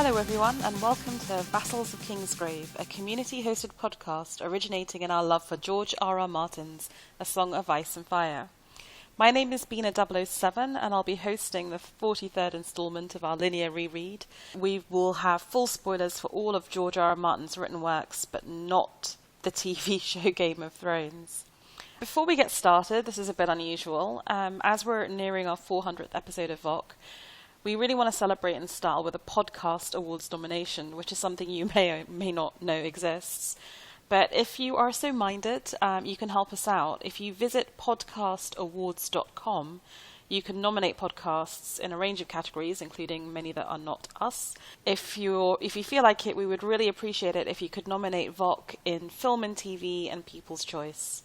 Hello everyone and welcome to Vassals of Kingsgrave, a community-hosted podcast originating in our love for George R.R. Martin's A Song of Ice and Fire. My name is Bina007 and I'll be hosting the 43rd instalment of our linear reread. We will have full spoilers for all of George R.R. Martin's written works, but not the TV show Game of Thrones. Before we get started, this is a bit unusual. As we're nearing our 400th episode of VOC, we really want to celebrate in style with a podcast awards nomination, which is something you may or may not know exists. But if you are so minded, you can help us out. If you visit podcastawards.com, you can nominate podcasts in a range of categories, including many that are not us. If you feel like it, we would really appreciate it if you could nominate VOC in film and TV and People's Choice.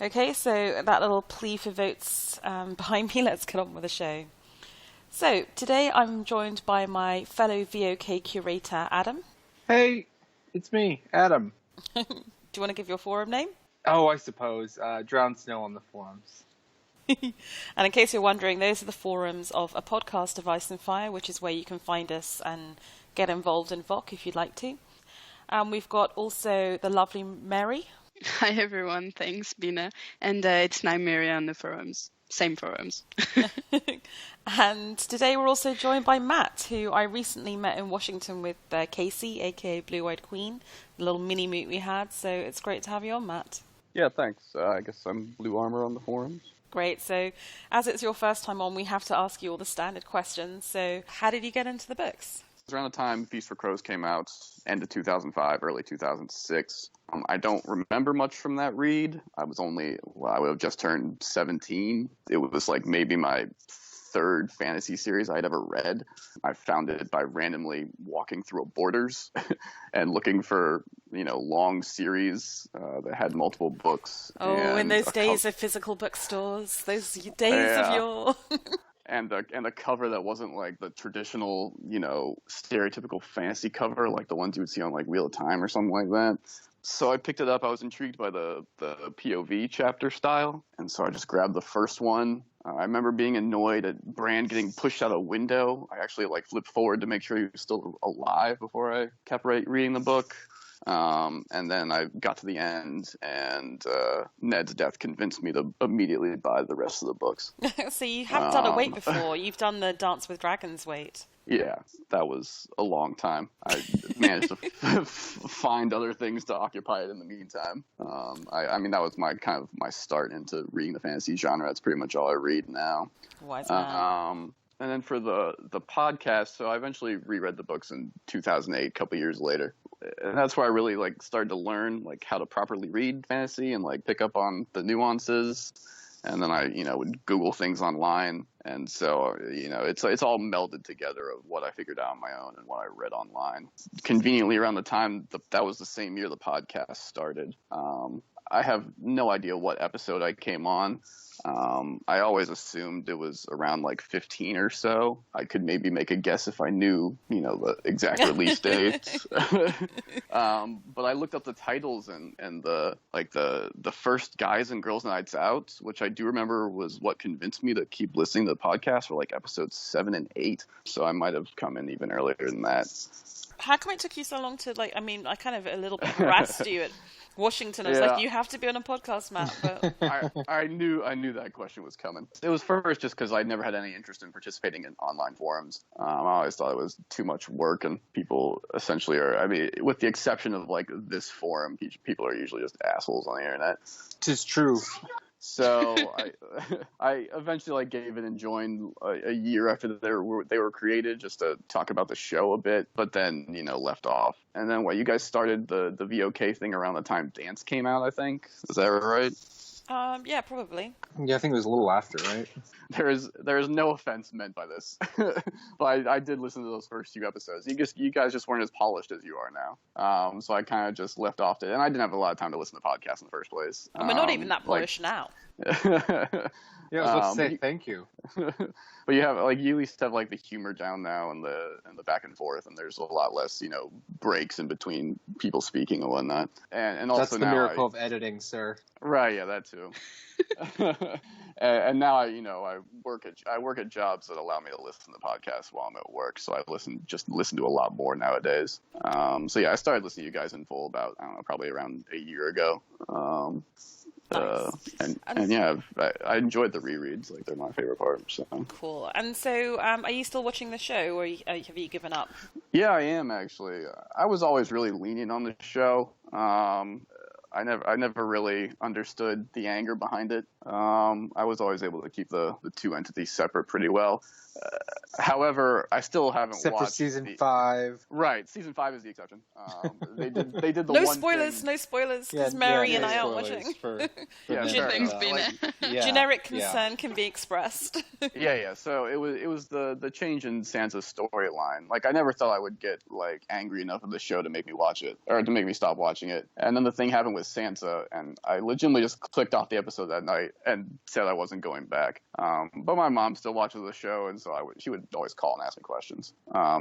Okay, so that little plea for votes behind me, let's get on with the show. So, today I'm joined by my fellow VOK curator, Adam. Hey, it's me, Adam. Do you want to give your forum name? Oh, I suppose. Drown Snow on the forums. And in case you're wondering, those are the forums of A Podcast of Ice and Fire, which is where you can find us and get involved in VOC if you'd like to. We've got also the lovely Mary. Hi everyone, thanks Bina. And it's now Mary on the forums. Same forums. And today we're also joined by Matt, who I recently met in Washington with Casey, aka Blue Eyed Queen, the little mini meet we had. So it's great to have you on, Matt. Yeah, thanks. I guess I'm Blue Armor on the forums. Great. So as it's your first time on, we have to ask you all the standard questions. So how did you get into the books? It was around the time Feast for Crows came out, end of 2005, early 2006. I don't remember much from that read. I would have just turned 17. It was like maybe my third fantasy series I'd ever read. I found it by randomly walking through a Borders and looking for, long series that had multiple books. Oh, in those days of physical bookstores, those days of yore. And a cover that wasn't like the traditional, stereotypical fantasy cover, like the ones you would see on like Wheel of Time or something like that. So I picked it up. I was intrigued by the POV chapter style, and so I just grabbed the first one. I remember being annoyed at Bran getting pushed out a window. I actually flipped forward to make sure he was still alive before I kept reading the book. And then I got to the end, and Ned's death convinced me to immediately buy the rest of the books. So you haven't done a wait before. You've done the Dance with Dragons wait. Yeah, that was a long time. I managed to find other things to occupy it in the meantime. I mean, that was my start into reading the fantasy genre. That's pretty much all I read now. Wise man. And then for the podcast, so I eventually reread the books in 2008, a couple years later. And that's where I really started to learn how to properly read fantasy and pick up on the nuances. And then I, would Google things online. And so, it's all melded together of what I figured out on my own and what I read online. Conveniently around the time that was the same year the podcast started. I have no idea what episode I came on. I always assumed it was around 15 or so. I could maybe make a guess if I knew, the exact release date. But I looked up the titles and the first Guys and Girls Nights Out, which I do remember was what convinced me to keep listening to the podcast for episodes 7 and 8. So I might have come in even earlier than that. How come it took you so long to I kind of a little bit harassed you at Washington. I was you have to be on a podcast, Matt. But I knew that question was coming. It was first just because I'd never had any interest in participating in online forums. I always thought it was too much work, and people essentially are. I mean, with the exception of this forum, people are usually just assholes on the internet. 'Tis true. So I eventually gave it and joined a year after they were created just to talk about the show a bit, but then left off. And then you guys started the VOK thing around the time Dance came out, I think. Is that right? Yeah, probably. Yeah, I think it was a little after, right? There is no offense meant by this, but I did listen to those first few episodes. You guys just weren't as polished as you are now. So I kind of just left off it, and I didn't have a lot of time to listen to podcasts in the first place. And we're not even that polished now. Yeah, I was about to say thank you. But you have you at least have the humor down now and the back and forth, and there's a lot less breaks in between people speaking and whatnot. And also that's the miracle of editing, sir. Right, yeah, that too. And now I work at jobs that allow me to listen to podcasts while I'm at work, so I listen to a lot more nowadays. So yeah, I started listening to you guys in full about, I don't know, probably around a year ago. Nice. And yeah, I enjoyed the rereads. Like, they're my favorite part. So cool. And so, are you still watching the show, or have you given up? yeah, I am actually. I was always really lenient on the show. I never really understood the anger behind it. I was always able to keep the two entities separate pretty well. However, I still haven't Except watched for season 5. Right, season 5 is the exception. They did the no one spoilers, thing. no spoilers, because Mary and I aren't spoilers watching. Yeah, Good things, Bina. Generic concern can be expressed. Yeah. So it was the change in Sansa's storyline. Like, I never thought I would get like angry enough at the show to make me watch it, or to make me stop watching it. And then the thing happened with Sansa, and I legitimately just clicked off the episode that night and said I wasn't going back. But my mom still watches the show, and so she would always call and ask me questions.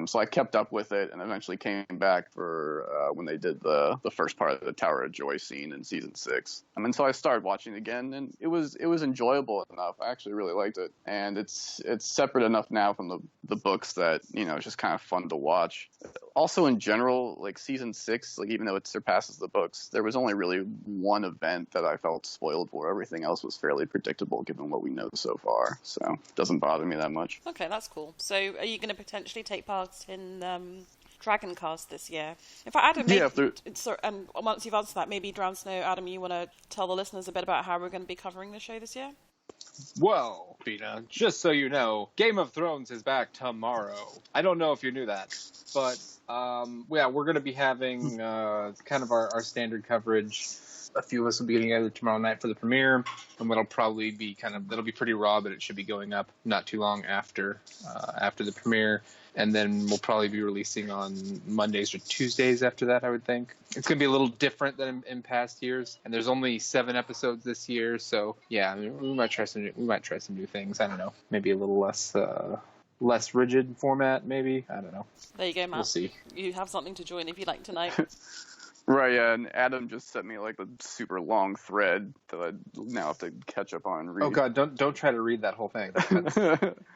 So I kept up with it, and eventually came back for when they did the first part of the Tower of Joy scene in season 6. And so I started watching again, and it was enjoyable enough. I actually really liked it, and it's separate enough now from the books that it's just kind of fun to watch. Also, in general, like season 6, like, even though it surpasses the books, there was only really one event that I felt spoiled for. Everything else was fairly predictable given what we know so far, so it doesn't bother me that much. Okay, that's cool. So are you going to potentially take part in Dragoncast this year? In fact, Adam, and once you've answered that, maybe Drown Snow, Adam, you want to tell the listeners a bit about how we're going to be covering the show this year? Well, Bina, just so you know, Game of Thrones is back tomorrow. I don't know if you knew that, but yeah, we're going to be having kind of our standard coverage. A few of us will be getting together tomorrow night for the premiere, and it'll probably be that'll be pretty raw, but it should be going up not too long after the premiere. And then we'll probably be releasing on Mondays or Tuesdays after that, I would think. It's going to be a little different than in past years. And there's only 7 episodes this year. So, yeah, I mean, we might try some new things. I don't know. Maybe a little less rigid format, maybe. I don't know. There you go, Matt. We'll see. You have something to join if you like tonight. Right, yeah, and Adam just sent me like a super long thread that I now have to catch up on and read. Oh God, don't try to read that whole thing.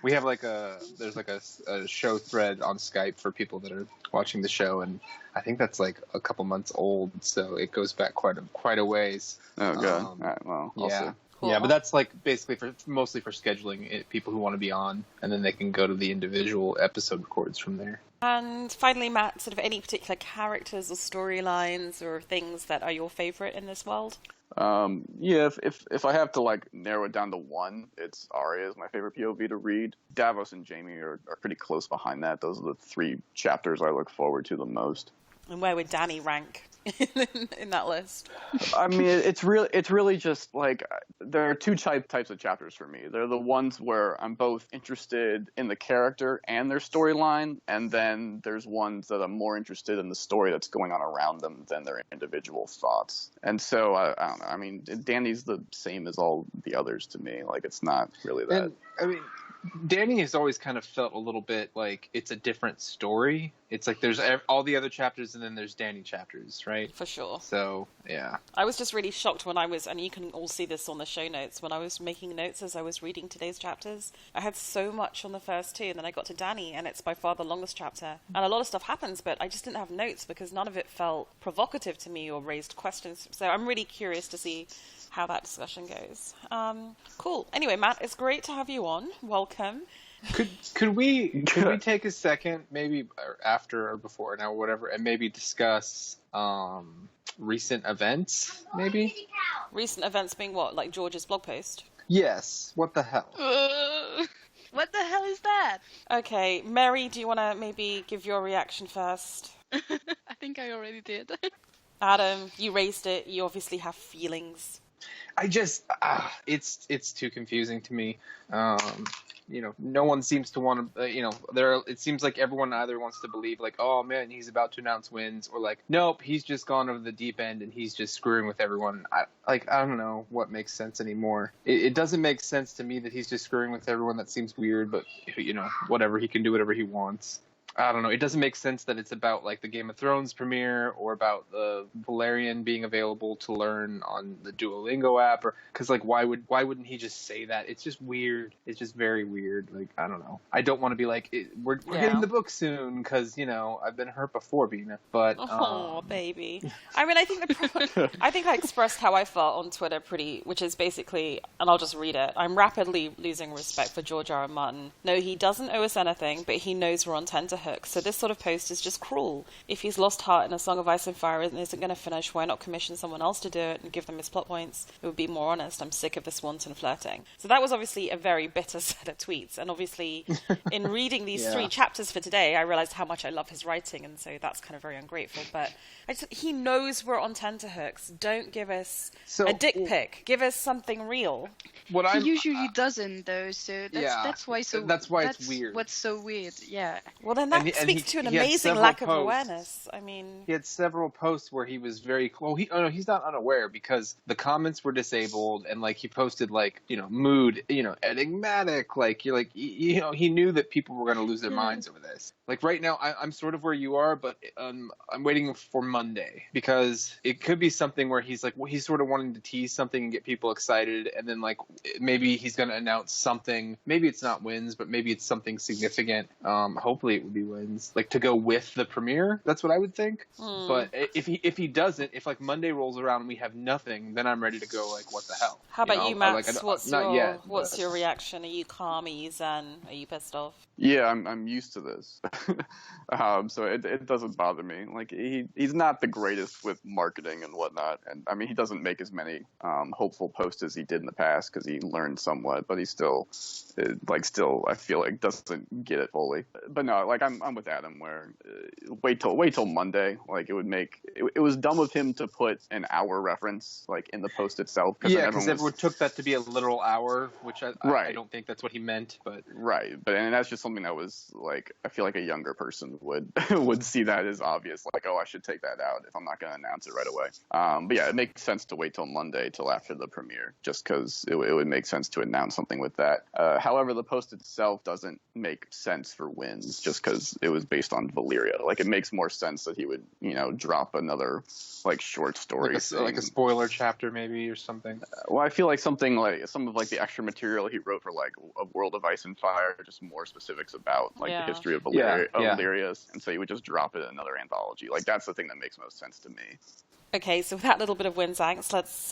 We have there's a show thread on Skype for people that are watching the show, and I think that's like a couple months old, so it goes back quite a ways. Oh God, all right, well, I'll see. Cool. Yeah, but that's like basically mostly for scheduling people who want to be on, and then they can go to the individual episode records from there. And finally, Matt, sort of any particular characters or storylines or things that are your favorite in this world? Yeah, if I have to like narrow it down to one, it's Arya is my favorite POV to read. Davos and Jaime are pretty close behind that. Those are the 3 chapters I look forward to the most. And where would Dany rank in that list? I mean, it's really just like there are 2 types of chapters for me. They're the ones where I'm both interested in the character and their storyline, and then there's ones that I'm more interested in the story that's going on around them than their individual thoughts. And so I don't know. I mean, Dany's the same as all the others to me. Like, it's not really that. And, I mean, Dany has always kind of felt a little bit like it's a different story. It's like there's all the other chapters and then there's Dany chapters, right? For sure. So, yeah. I was just really shocked when and you can all see this on the show notes, when I was making notes as I was reading today's chapters. I had so much on the first 2, and then I got to Dany, and it's by far the longest chapter. And a lot of stuff happens, but I just didn't have notes because none of it felt provocative to me or raised questions. So I'm really curious to see how that discussion goes. Cool. Anyway, Matt, it's great to have you on. Welcome. Could we take a second, maybe after or before now, whatever, and maybe discuss recent events? Maybe recent events being what, like George's blog post? Yes. What the hell? What the hell is that? Okay, Mary, do you want to maybe give your reaction first? I think I already did. Adam, you raised it. You obviously have feelings. I just, it's too confusing to me. No one seems to want to, it seems like everyone either wants to believe like, oh man, he's about to announce wins, or like, nope, he's just gone over the deep end and he's just screwing with everyone. I don't know what makes sense anymore. It doesn't make sense to me that he's just screwing with everyone. That seems weird, but whatever, he can do whatever he wants. I don't know. It doesn't make sense that it's about like the Game of Thrones premiere or about the Valerian being available to learn on the Duolingo app, or because like why wouldn't he just say that? It's just weird. It's just very weird. Like I don't know. I don't want to be like we're getting the book soon because I've been hurt before, Bina. But oh baby. I mean, I think I expressed how I felt on Twitter which is basically, and I'll just read it. I'm rapidly losing respect for George R. R. Martin. No, he doesn't owe us anything, but he knows we're on tenterhooks. So this sort of post is just cruel. If he's lost heart in A Song of Ice and Fire and isn't going to finish, why not commission someone else to do it and give them his plot points? It would be more honest. I'm sick of this wanton flirting. So that was obviously a very bitter set of tweets. And obviously, in reading these 3 chapters for today, I realized how much I love his writing, and so that's kind of very ungrateful. But he knows we're on tenterhooks. Don't give us a dick pic. Give us something real. He usually doesn't, though. So that's why it's weird. What's so weird? Yeah. Well, then that speaks to an amazing lack of awareness. I mean, he had several posts where he was very he's not unaware because the comments were disabled, and like he posted like mood enigmatic, like you're like he knew that people were going to lose their minds over this. Like right now, I'm sort of where you are, but I'm waiting for Monday because it could be something where he's like he's sort of wanting to tease something and get people excited, and then like maybe he's going to announce something. Maybe it's not wins, but maybe it's something significant. Hopefully it would be wins, like to go with the premiere. That's what I would think. But if he doesn't, if like Monday rolls around and we have nothing, then I'm ready to go like what the hell. How about you, Max? What's your reaction? Are you calm? Are you zen? Are you pissed off? Yeah, I'm used to this. So it doesn't bother me. Like he's not the greatest with marketing and whatnot, and I mean he doesn't make as many hopeful posts as he did in the past because he learned somewhat, but he still I feel like doesn't get it fully. But no, like I'm with Adam where wait till Monday. Like it was dumb of him to put an hour reference like in the post itself. Because everyone took that to be a literal hour, which I don't think that's what he meant. But and that's just something that was like I feel like a younger person would see that as obvious. Like I should take that out if I'm not going to announce it right away. But yeah, it makes sense to wait till Monday till after the premiere, just because it would make sense to announce something with that. However, the post itself doesn't make sense for wins just because it was based on Valyria. Like it makes more sense that he would drop another like short story, like a spoiler chapter maybe or something. Well, I feel like something like some of like the extra material he wrote for like A World of Ice and Fire, just more specifics about like the history of Valyria, and so he would just drop it in another anthology. Like that's the thing that makes most sense to me. Okay, so with that little bit of wins angst, let's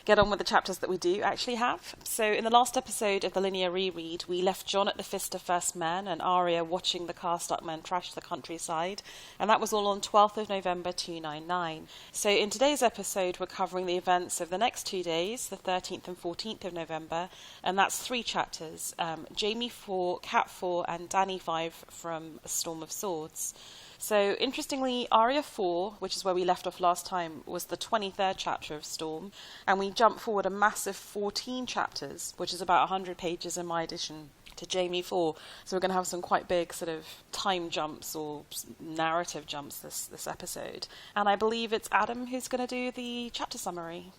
get on with the chapters that we do actually have. So in the last episode of the linear reread, we left Jon at the Fist of First Men and Arya watching the Carstark men trash the countryside, and that was all on 12th of November 299. So in today's episode, we're covering the events of the next 2 days, the 13th and 14th of November, and that's 3 chapters, Jaime 4, Cat 4, and Dany 5 from A Storm of Swords. So, interestingly, Arya 4, which is where we left off last time, was the 23rd chapter of Storm, and we jump forward a massive 14 chapters, which is about 100 pages in my edition, to Jaime 4. So we're going to have some quite big sort of time jumps or narrative jumps this episode. And I believe it's Adam who's going to do the chapter summary.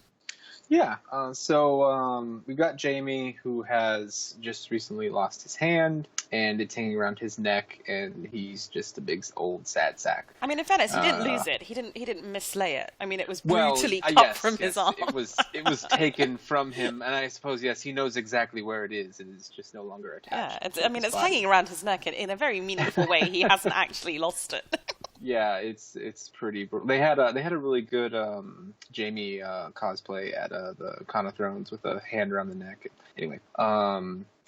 Yeah, so we've got Jaime, who has just recently lost his hand, and it's hanging around his neck, and he's just a big old sad sack. I mean, in fairness, he didn't lose it. He didn't mislay it. I mean, it was brutally cut from his arm. It was taken from him, and I suppose he knows exactly where it is. It is just no longer attached. Yeah, it's hanging around his neck in a very meaningful way. He hasn't actually lost it. Yeah, it's pretty brutal. They had a really good Jaime cosplay at the Con of Thrones with a hand around the neck. Anyway,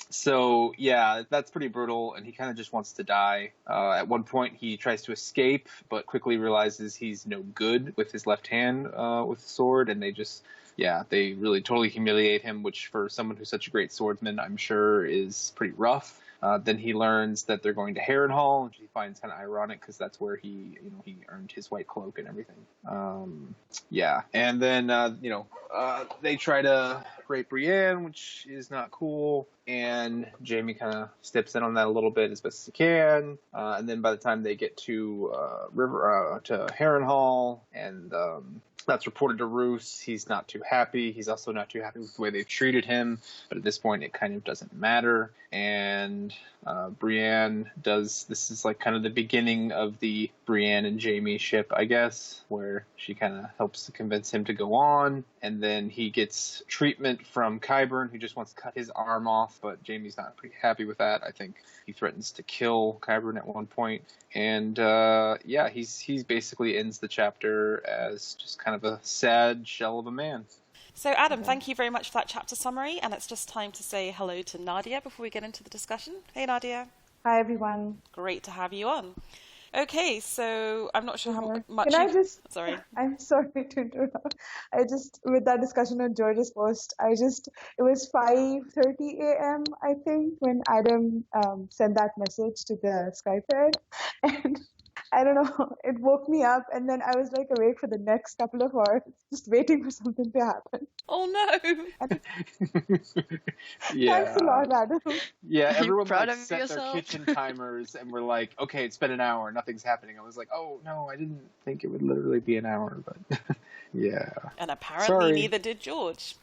so yeah, that's pretty brutal, and he kind of just wants to die. At one point, he tries to escape, but quickly realizes he's no good with his left hand with the sword, and they really totally humiliate him, which for someone who's such a great swordsman, I'm sure is pretty rough. Then he learns that they're going to Harrenhal, which he finds kind of ironic because that's where he earned his white cloak and everything. And then they try to rape Brienne, which is not cool. and Jaime kind of steps in on that a little bit as best as he can. And then by the time they get to to Harrenhal, and that's reported to Roose, he's not too happy. He's also not too happy with the way they've treated him, but at this point it kind of doesn't matter. And Brienne does, this is like kind of the beginning of the Brienne and Jaime ship, I guess, where she kind of helps to convince him to go on. And then he gets treatment from Qyburn, who just wants to cut his arm off, but Jaime's not pretty happy with that. I think he threatens to kill Qyburn at one point. And he basically ends the chapter as just kind of a sad shell of a man. So, Adam, thank you very much for that chapter summary, and it's just time to say hello to Nadia before we get into the discussion. Hey, Nadia. Hi, everyone. Great to have you on. Okay, so I'm not sure how much... Sorry. I'm sorry to interrupt. With that discussion on George's post, it was 5:30 a.m., I think, when Adam sent that message to the Skype thread. And I don't know, it woke me up, and then I was like awake for the next couple of hours, just waiting for something to happen. Oh no! Yeah. Thanks a lot, Adam. Yeah, everyone proud like of set yourself? their kitchen timers, and we're like, okay, it's been an hour, nothing's happening. I was like, oh no, I didn't think it would literally be an hour, but yeah. And apparently Sorry. neither did George.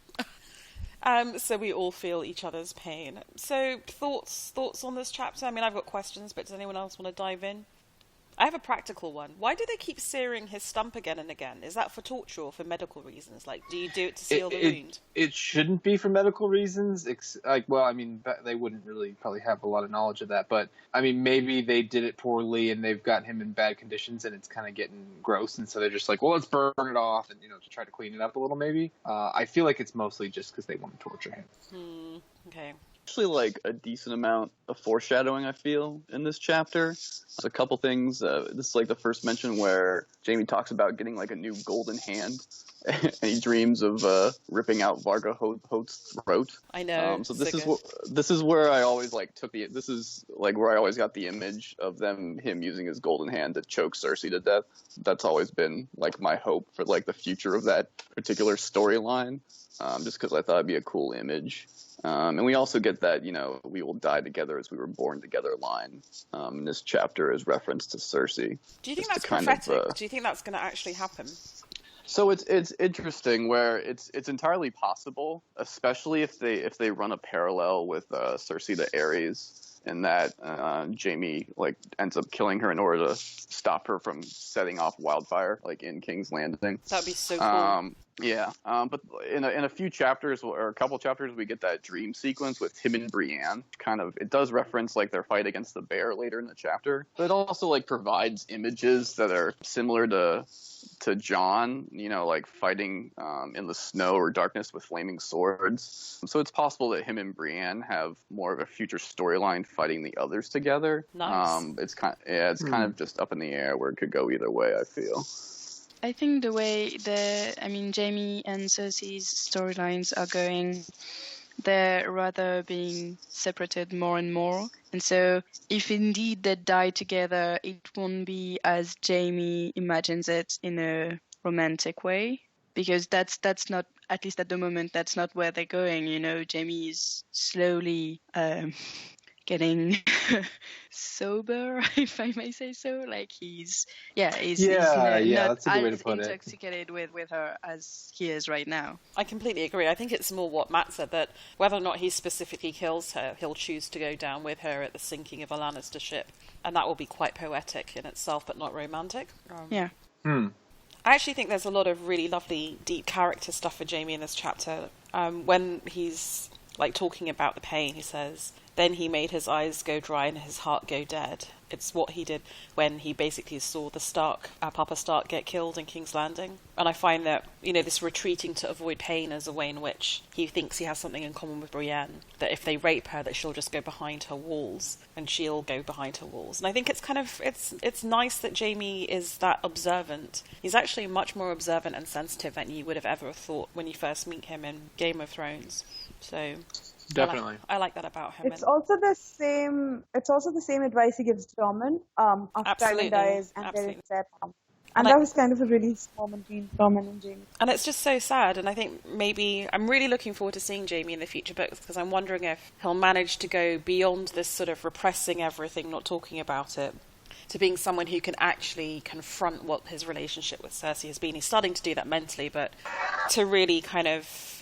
So we all feel each other's pain. So thoughts on this chapter? I mean, I've got questions, but does anyone else want to dive in? I have a practical one. Why do they keep searing his stump again and again? Is that for torture or for medical reasons? Like, do you do it to seal the wound? It shouldn't be for medical reasons. They wouldn't really probably have a lot of knowledge of that. But, I mean, maybe they did it poorly and they've got him in bad conditions and it's kind of getting gross. And so they're just like, well, let's burn it off and, to try to clean it up a little maybe. I feel like it's mostly just because they want to torture him. Okay. Actually, like a decent amount of foreshadowing, I feel, in this chapter. There's a couple things. This is like the first mention where Jaime talks about getting like a new golden hand, and he dreams of ripping out Varga Hoat's throat. I know. So this is where I always this is like where I always got the image of him using his golden hand to choke Cersei to death. That's always been like my hope for like the future of that particular storyline, just because I thought it'd be a cool image. And we also get that, we will die together as we were born together line in this chapter as reference to Cersei. Do you think that's prophetic? Do you think that's going to actually happen? So it's interesting where it's entirely possible, especially if they run a parallel with Cersei to Ares, and that Jaime like ends up killing her in order to stop her from setting off wildfire, like in King's Landing. That'd be so cool. Yeah, but in a few chapters or a couple chapters, we get that dream sequence with him and Brienne. It does reference like their fight against the bear later in the chapter, but it also like provides images that are similar to Jon, like fighting in the snow or darkness with flaming swords. So it's possible that him and Brienne have more of a future storyline fighting the others together. Nice. It's kind of just up in the air where it could go either way, I feel. I think the way Jaime and Cersei's storylines are going, they're rather being separated more and more. And so if indeed they die together, it won't be as Jaime imagines it in a romantic way. Because that's not, at least at the moment, that's not where they're going. Jaime is slowly getting sober, if I may say so. Like he's not that's a good way to as put it. intoxicated with her as he is right now. I completely agree. I think it's more what Matt said, that whether or not he specifically kills her, he'll choose to go down with her at the sinking of a Lannister ship, and that will be quite poetic in itself, but not romantic. Yeah. I actually think there's a lot of really lovely, deep character stuff for Jaime in this chapter. When he's like talking about the pain, he says, "Then he made his eyes go dry and his heart go dead." It's what he did when he basically saw the Papa Stark get killed in King's Landing. And I find that, this retreating to avoid pain is a way in which he thinks he has something in common with Brienne, that if they rape her, that she'll just go behind her walls, and she'll go behind her walls. And I think it's nice that Jaime is that observant. He's actually much more observant and sensitive than you would have ever thought when you first meet him in Game of Thrones. So definitely, I like that about him. It's also the same advice he gives Tommen after Tywin dies, and there is that. And that was kind of a release moment between Roman and Jaime. And it's just so sad, and I think maybe I'm really looking forward to seeing Jaime in the future books, because I'm wondering if he'll manage to go beyond this sort of repressing everything, not talking about it, to being someone who can actually confront what his relationship with Cersei has been. He's starting to do that mentally, but to really kind of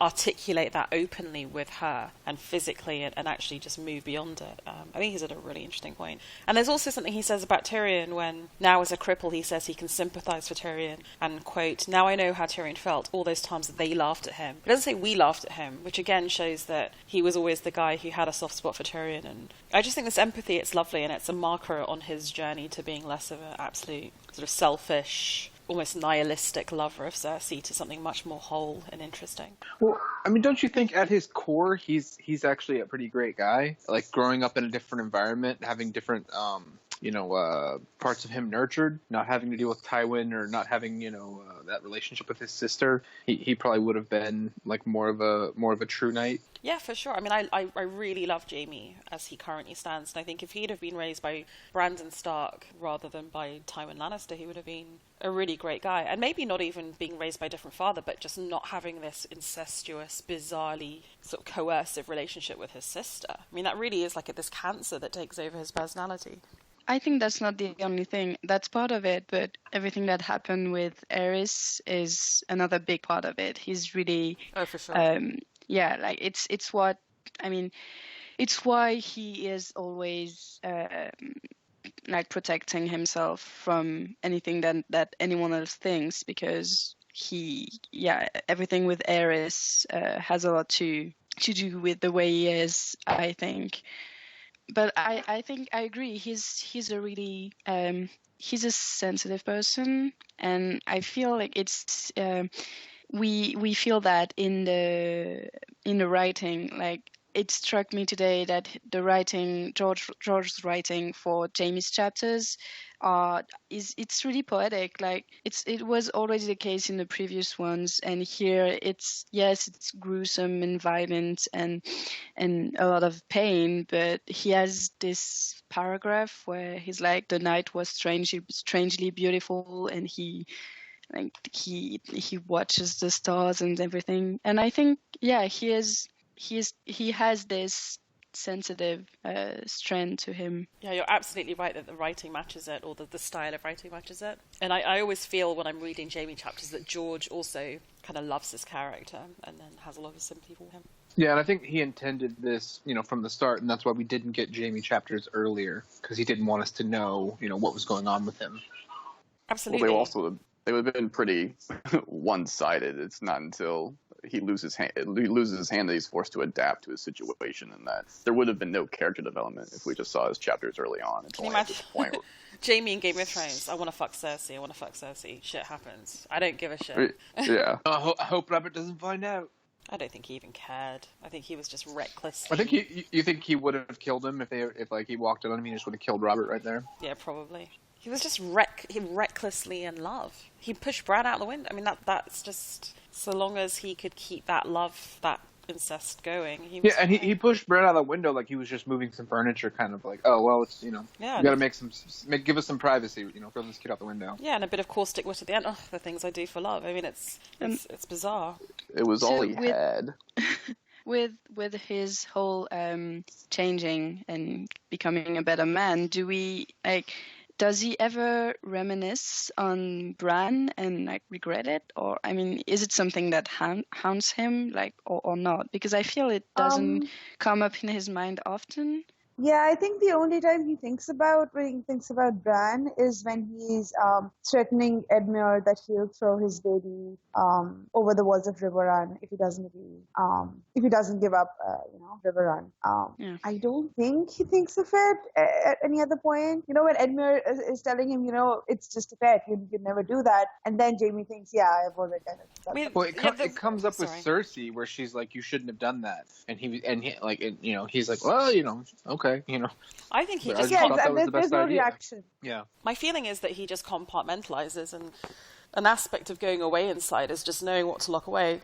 articulate that openly with her and physically and actually just move beyond it. I think he's at a really interesting point. And there's also something he says about Tyrion when, now as a cripple, he says he can sympathise for Tyrion and, quote, "Now I know how Tyrion felt all those times that they laughed at him." It doesn't say we laughed at him, which again shows that he was always the guy who had a soft spot for Tyrion. And I just think this empathy, it's lovely, and it's a marker on his journey to being less of an absolute sort of selfish, almost nihilistic lover of Cersei to something much more whole and interesting. Well, I mean, don't you think at his core he's actually a pretty great guy? Like growing up in a different environment, having different parts of him nurtured, not having to deal with Tywin or not having that relationship with his sister. He probably would have been like more of a true knight. Yeah, for sure. I mean, I really love Jaime as he currently stands, and I think if he'd have been raised by Brandon Stark rather than by Tywin Lannister, he would have been a really great guy. And maybe not even being raised by a different father, but just not having this incestuous, bizarrely sort of coercive relationship with his sister. I mean, that really is like this cancer that takes over his personality. I think that's not the only thing. That's part of it, but everything that happened with Aerys is another big part of it. He's really... Oh, for sure. Yeah, like it's what... I mean, it's why he is always like protecting himself from anything that anyone else thinks, because everything with Aerys has a lot to do with the way he is, I think. But I think I agree. He's a really he's a sensitive person, and I feel like it's we feel that in the writing. Like, it struck me today that the writing, George's writing for Jaime's chapters, it's really poetic. Like, it was already the case in the previous ones, and here it's gruesome and violent and a lot of pain. But he has this paragraph where he's like, the night was strangely beautiful, and he watches the stars and everything. And I think he has this sensitive strand to him. Yeah, you're absolutely right that the writing matches it, or the style of writing matches it. And I always feel when I'm reading Jaime chapters that George also kind of loves this character and then has a lot of sympathy for him. Yeah, and I think he intended this, from the start, and that's why we didn't get Jaime chapters earlier, because he didn't want us to know, what was going on with him. Absolutely. Well, they would have been pretty one-sided. It's not until he loses his hand that he's forced to adapt to his situation, and that there would have been no character development if we just saw his chapters early on. Can you imagine Jaime in Game of Thrones? I want to fuck Cersei. Shit happens. I don't give a shit. Yeah. I hope Robert doesn't find out. I don't think he even cared. I think he was just reckless. I think you think he would have killed him if he walked in on him. He just would have killed Robert right there. Yeah, probably. He was just recklessly in love. He pushed Bran out the window. I mean, that's just, so long as he could keep that love, that incest going. He pushed Bran out the window like he was just moving some furniture, kind of like, oh well, it's you got to give us some privacy, throw this kid out the window. Yeah, and a bit of caustic wit at the end. Oh, the things I do for love. I mean, it's bizarre. It was all he had. With his whole changing and becoming a better man, does he ever reminisce on Bran and regret it? Or, I mean, is it something that haunts him, or not? Because I feel it doesn't come up in his mind often. Yeah, I think the only time he thinks about Bran is when he's threatening Edmure that he'll throw his baby over the walls of Riverrun if he doesn't give up Riverrun. Yeah. I don't think he thinks of it at any other point. When Edmure is telling him, it's just a pet, you could never do that, and then Jaime thinks, I've already done it. Well, it comes up with Cersei where she's like, you shouldn't have done that, and he's like, well, okay. I think he just there's no reaction. Yeah. My feeling is that he just compartmentalizes, and an aspect of going away inside is just knowing what to lock away.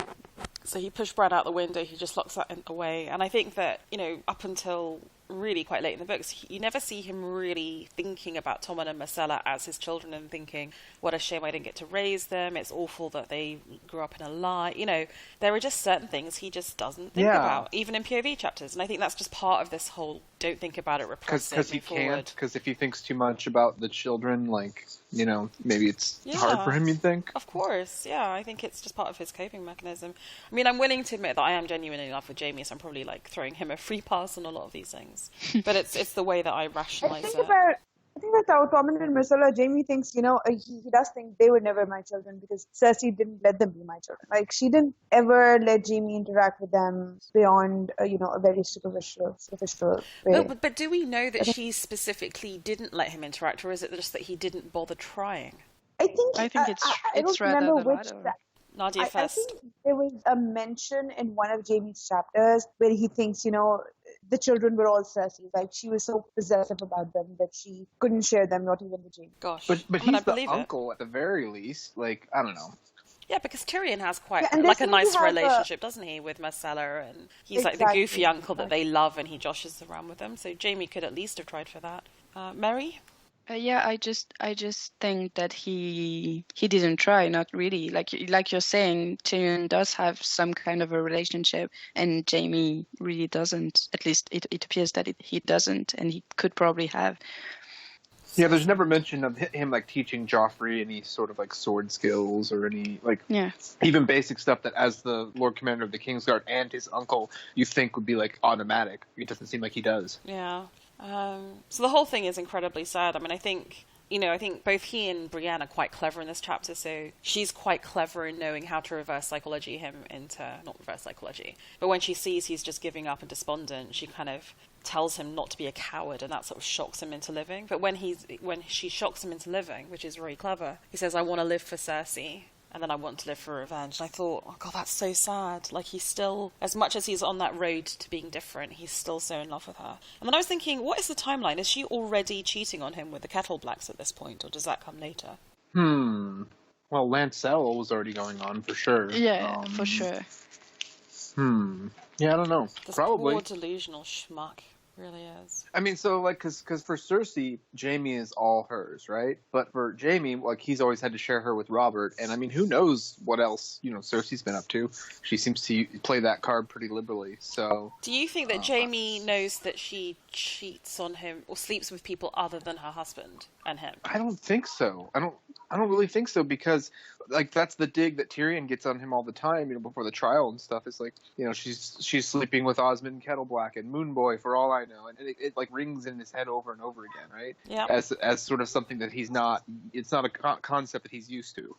So he pushed Brad out the window, he just locks that away. And I think that, up until really quite late in the books, you never see him really thinking about Tommen and Marcella as his children and thinking, what a shame I didn't get to raise them. It's awful that they grew up in a lie. You know, there are just certain things he just doesn't think about, even in POV chapters. And I think that's just part of this whole don't think about it, repress it, because he can't. Because if he thinks too much about the children, like, you know, maybe it's hard for him, you'd think. Of course, yeah. I think it's just part of his coping mechanism. I mean, I'm willing to admit that I am genuinely in love with Jamie, so I'm probably like throwing him a free pass on a lot of these things. But it's the way that I rationalize it. I think that's how Tommen and Marcella, Jamie thinks, you know, he does think they were never my children because Cersei didn't let them be my children. Like, she didn't ever let Jamie interact with them beyond, you know, a very superficial way. But do we know that she specifically didn't let him interact, or is it just that he didn't bother trying? I think it's rather the latter. Nadia first. I think there was a mention in one of Jamie's chapters where he thinks, you know, the children were all Cersei's. Like, she was so possessive about them that she couldn't share them, not even with Jamie. Gosh. But he's the uncle at the very least. Like, I don't know. Yeah, because Tyrion has quite like a nice relationship, doesn't he, with Marcella? And he's like the goofy uncle that they love, and he joshes around with them. So Jamie could at least have tried for that. Mary? Yeah, I just think that he didn't try, not really. Like you're saying, Tyrion does have some kind of a relationship, and Jamie really doesn't. At least it appears that he doesn't, and he could probably have. Yeah, there's never mention of him like teaching Joffrey any sort of like sword skills or any even basic stuff that as the Lord Commander of the Kingsguard and his uncle you think would be like automatic. It doesn't seem like he does. Yeah. So the whole thing is incredibly sad. I mean, I think both he and Brienne are quite clever in this chapter, so she's quite clever in knowing how to reverse psychology him into, not reverse psychology, but when she sees he's just giving up and despondent, she kind of tells him not to be a coward, and that sort of shocks him into living. But when she shocks him into living, which is very clever, he says, I want to live for Cersei. And then I want to live for revenge. And I thought, oh God, that's so sad. Like, he's still, as much as he's on that road to being different, he's still so in love with her. And then I was thinking, what is the timeline? Is she already cheating on him with the Kettle Blacks at this point, or does that come later? Well, Lancel was already going on, for sure. Yeah, for sure. Yeah, I don't know. This Probably. poor delusional schmuck. Really is. I mean, so like, because for Cersei, Jamie is all hers, right? But for Jamie, like, he's always had to share her with Robert, and I mean, who knows what else Cersei's been up to? She seems to play that card pretty liberally. So, do you think that Jamie knows that she cheats on him or sleeps with people other than her husband and him? I don't think so. I don't really think so, because like that's the dig that Tyrion gets on him all the time, before the trial and stuff. It's like, she's sleeping with Osmond Kettleblack and Moonboy for all I know, and it like rings in his head over and over again, right? Yeah. As sort of something that it's not a concept that he's used to.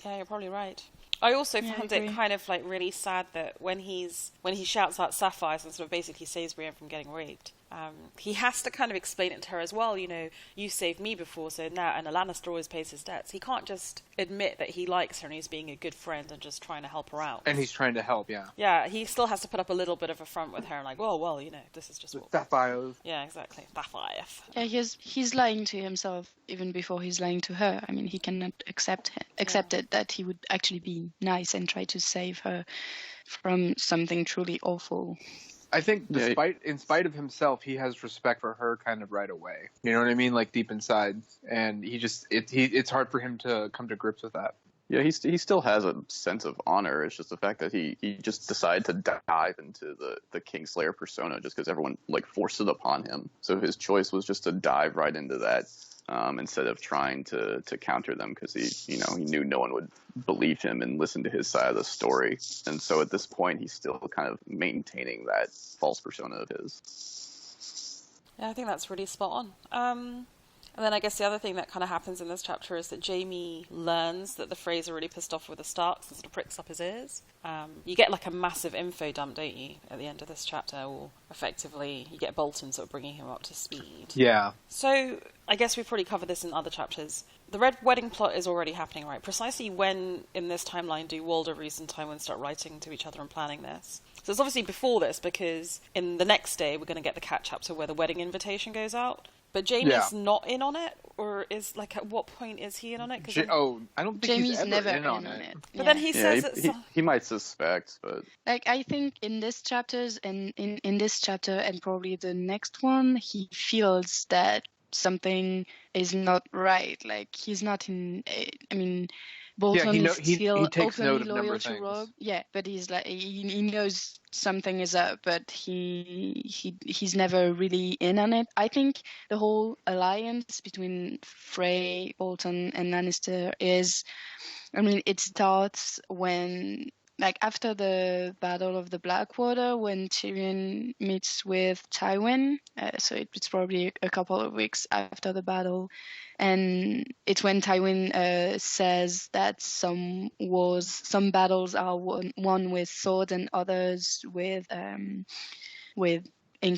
Yeah, you're probably right. I also found it kind of like really sad that when he shouts out Sapphires and sort of basically saves Brienne from getting raped, he has to kind of explain it to her as well. You saved me before, so now, and a Lannister always pays his debts. He can't just admit that he likes her and he's being a good friend and just trying to help her out. And he's trying to help, yeah. Yeah, he still has to put up a little bit of a front with her and like, well, this is just what... Sapphires. Yeah, exactly. Sapphires. Yeah, he's lying to himself even before he's lying to her. I mean, he cannot accept it that he would actually be nice and try to save her from something truly awful. I think in spite of himself, he has respect for her kind of right away. You know what I mean? Like deep inside. And it's hard for him to come to grips with that. Yeah, he still has a sense of honor. It's just the fact that he just decided to dive into the Kingslayer persona just because everyone like forced it upon him. So his choice was just to dive right into that instead of trying to counter them, because he knew no one would believe him and listen to his side of the story. And so at this point, he's still kind of maintaining that false persona of his. Yeah, I think that's really spot on. And then I guess the other thing that kind of happens in this chapter is that Jamie learns that the Freys are really pissed off with the Starks and sort of pricks up his ears. You get like a massive info dump, don't you, at the end of this chapter, or effectively you get Bolton sort of bringing him up to speed. Yeah. So I guess we've probably covered this in other chapters. The Red Wedding plot is already happening, right? Precisely when in this timeline do Walder, Reese and Tywin start writing to each other and planning this? So it's obviously before this, because in the next day we're going to get the cat chapter where the wedding invitation goes out. But Jamie's not in on it, or is like at what point is he in on it? I don't think Jamie's he's ever never in on it. But then he says he might suspect, but like I think in this chapters and in this chapter and probably the next one, he feels that something is not right. Like he's not in. I mean, Bolton is still he takes note openly of number loyal of to things. Rob. Yeah, but he's like he knows something is up, but he's never really in on it. I think the whole alliance between Frey, Bolton, and Lannister is. I mean, it starts when. Like after the Battle of the Blackwater, when Tyrion meets with Tywin, so it's probably a couple of weeks after the battle, and it's when Tywin says that some battles are won with swords and others with ink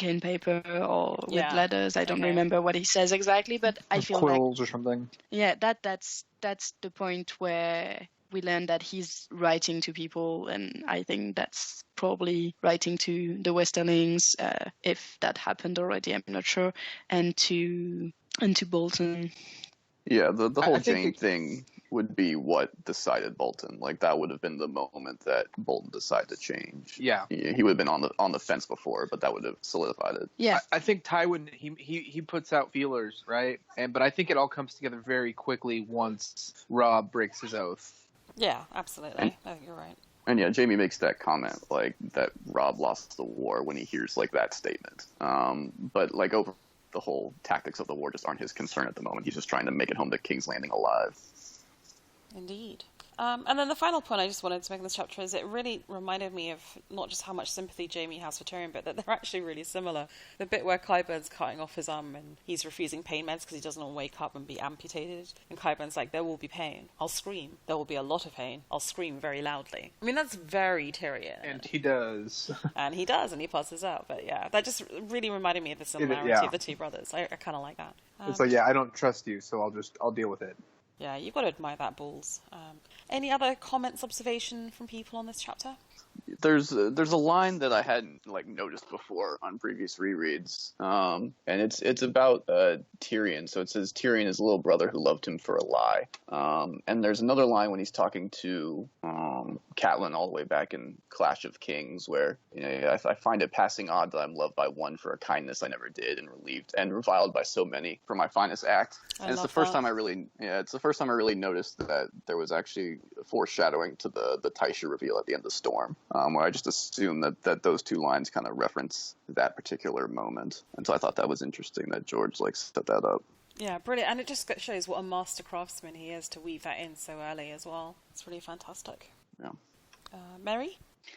and paper or with letters. I don't remember what he says exactly, but I feel quills or something. Yeah, that's the point where we learn that he's writing to people, and I think that's probably writing to the Westerlings, if that happened already, I'm not sure, and to Bolton. Yeah, the whole Jane thing would be what decided Bolton. Like that would have been the moment that Bolton decided to change. Yeah, he would have been on the fence before, but that would have solidified it. Yeah, I think Tywin he puts out feelers, right? But I think it all comes together very quickly once Robb breaks his oath. Yeah, absolutely. I think you're right. And yeah, Jamie makes that comment, like, that Robb lost the war when he hears, like, that statement. But, like, over the whole tactics of the war just aren't his concern at the moment. He's just trying to make it home to King's Landing alive. Indeed. And then the final point I just wanted to make in this chapter is it really reminded me of not just how much sympathy Jamie has for Tyrion, but that they're actually really similar. The bit where Qyburn's cutting off his arm and he's refusing pain meds because he doesn't want to wake up and be amputated. And Qyburn's like, there will be pain. I'll scream. There will be a lot of pain. I'll scream very loudly. I mean, that's very Tyrion. And he does. And he does, and he passes out. But yeah, that just really reminded me of the similarity of the two brothers. I kind of like that. It's like, I don't trust you, so I'll deal with it. Yeah, you've got to admire that balls. Any other comments, observation from people on this chapter? There's a line that I hadn't noticed before on previous rereads, and it's about Tyrion. So it says Tyrion is a little brother who loved him for a lie. And there's another line when he's talking to Catelyn all the way back in Clash of Kings, where I find it passing odd that I'm loved by one for a kindness I never did, and relieved and reviled by so many for my finest act. And it's the first time I really noticed that there was actually foreshadowing to the Tysha reveal at the end of Storm. Where I just assumed that those two lines kind of reference that particular moment. And so I thought that was interesting that George set that up. Yeah, brilliant. And it just shows what a master craftsman he is to weave that in so early as well. It's really fantastic. Yeah. Mary?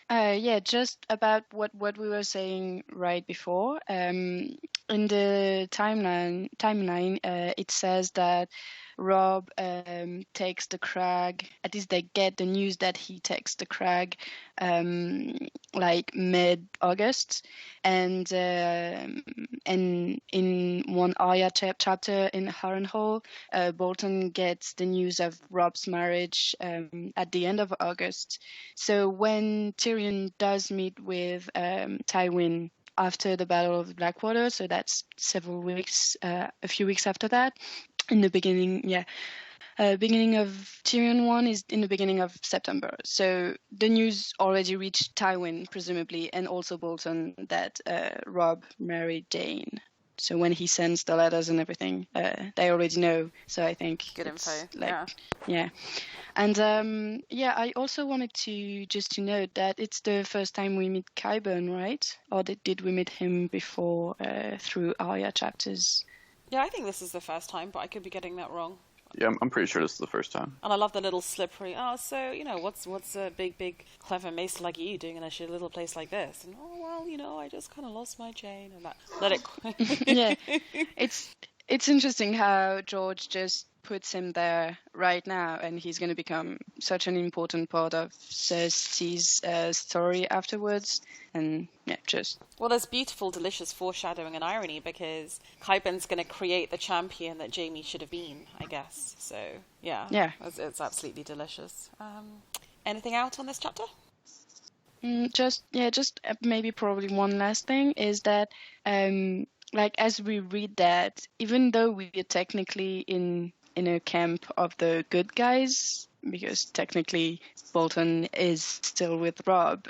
Yeah, just about what we were saying right before. In the timeline, it says that Robb takes the crag. At least they get the news that he takes the crag, mid-August, and in one Arya chapter in Harrenhal, Bolton gets the news of Robb's marriage at the end of August. So when Tyrion does meet with Tywin after the Battle of Blackwater, so that's several weeks, a few weeks after that. In the beginning, beginning of Tyrion 1 is in the beginning of September. So the news already reached Tywin, presumably, and also Bolton, that Robb married Jane. So when he sends the letters and everything, they already know. So I think good info. Yeah. And I also wanted to note that it's the first time we meet Qyburn, right? Or did we meet him before through Arya chapters? Yeah, I think this is the first time, but I could be getting that wrong. Yeah, I'm pretty sure this is the first time. And I love the little slippery, what's a big, clever maester like you doing in a shitty little place like this? And, I just kind of lost my chain. And that, let it... Yeah, it's interesting how George just puts him there right now, and he's going to become such an important part of Cersei's story afterwards. And well, there's beautiful, delicious foreshadowing and irony because Qyburn's going to create the champion that Jamie should have been, I guess. So yeah, it's absolutely delicious. Anything out on this chapter? Just maybe probably one last thing is that like as we read that, even though we are technically in a camp of the good guys, because technically Bolton is still with Rob,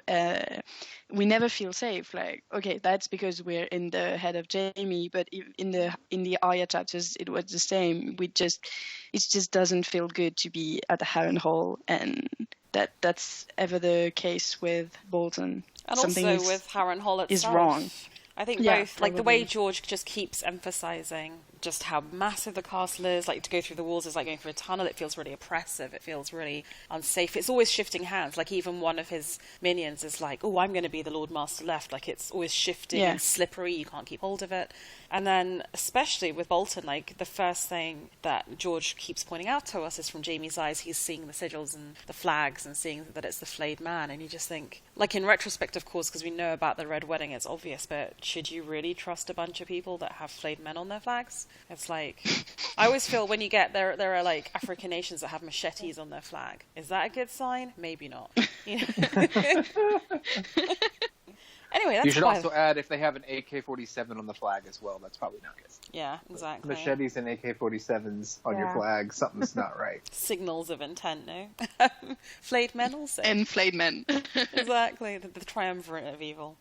we never feel safe. Like, okay, that's because we're in the head of Jamie, but in the Arya chapters, it was the same. It just doesn't feel good to be at the Harrenhal, and that's ever the case with Bolton. And Something also with Harrenhal itself. is wrong. I think Yeah, both, like the way probably. George just keeps emphasizing just how massive the castle is, like to go through the walls is like going through a tunnel. It feels really oppressive. It feels really unsafe. It's always shifting hands. Like even one of his minions is like, oh, I'm going to be the Lord Master Left. Like it's always shifting and slippery. You can't keep hold of it. And then especially with Bolton, like the first thing that George keeps pointing out to us is from Jamie's eyes. He's seeing the sigils and the flags and seeing that it's the flayed man. And you just think, like in retrospect, of course, because we know about the Red Wedding, it's obvious, but should you really trust a bunch of people that have flayed men on their flags? It's like, I always feel when you get there are like African nations that have machetes on their flag. Is that a good sign? Maybe not. You know? Anyway, that's You should fine. also add if they have an AK-47 on the flag as well. That's probably not good. Yeah, exactly. Machetes and AK-47s on your flag, something's not right. Signals of intent, no? Flayed men also. And flayed men. Exactly, the triumvirate of evil.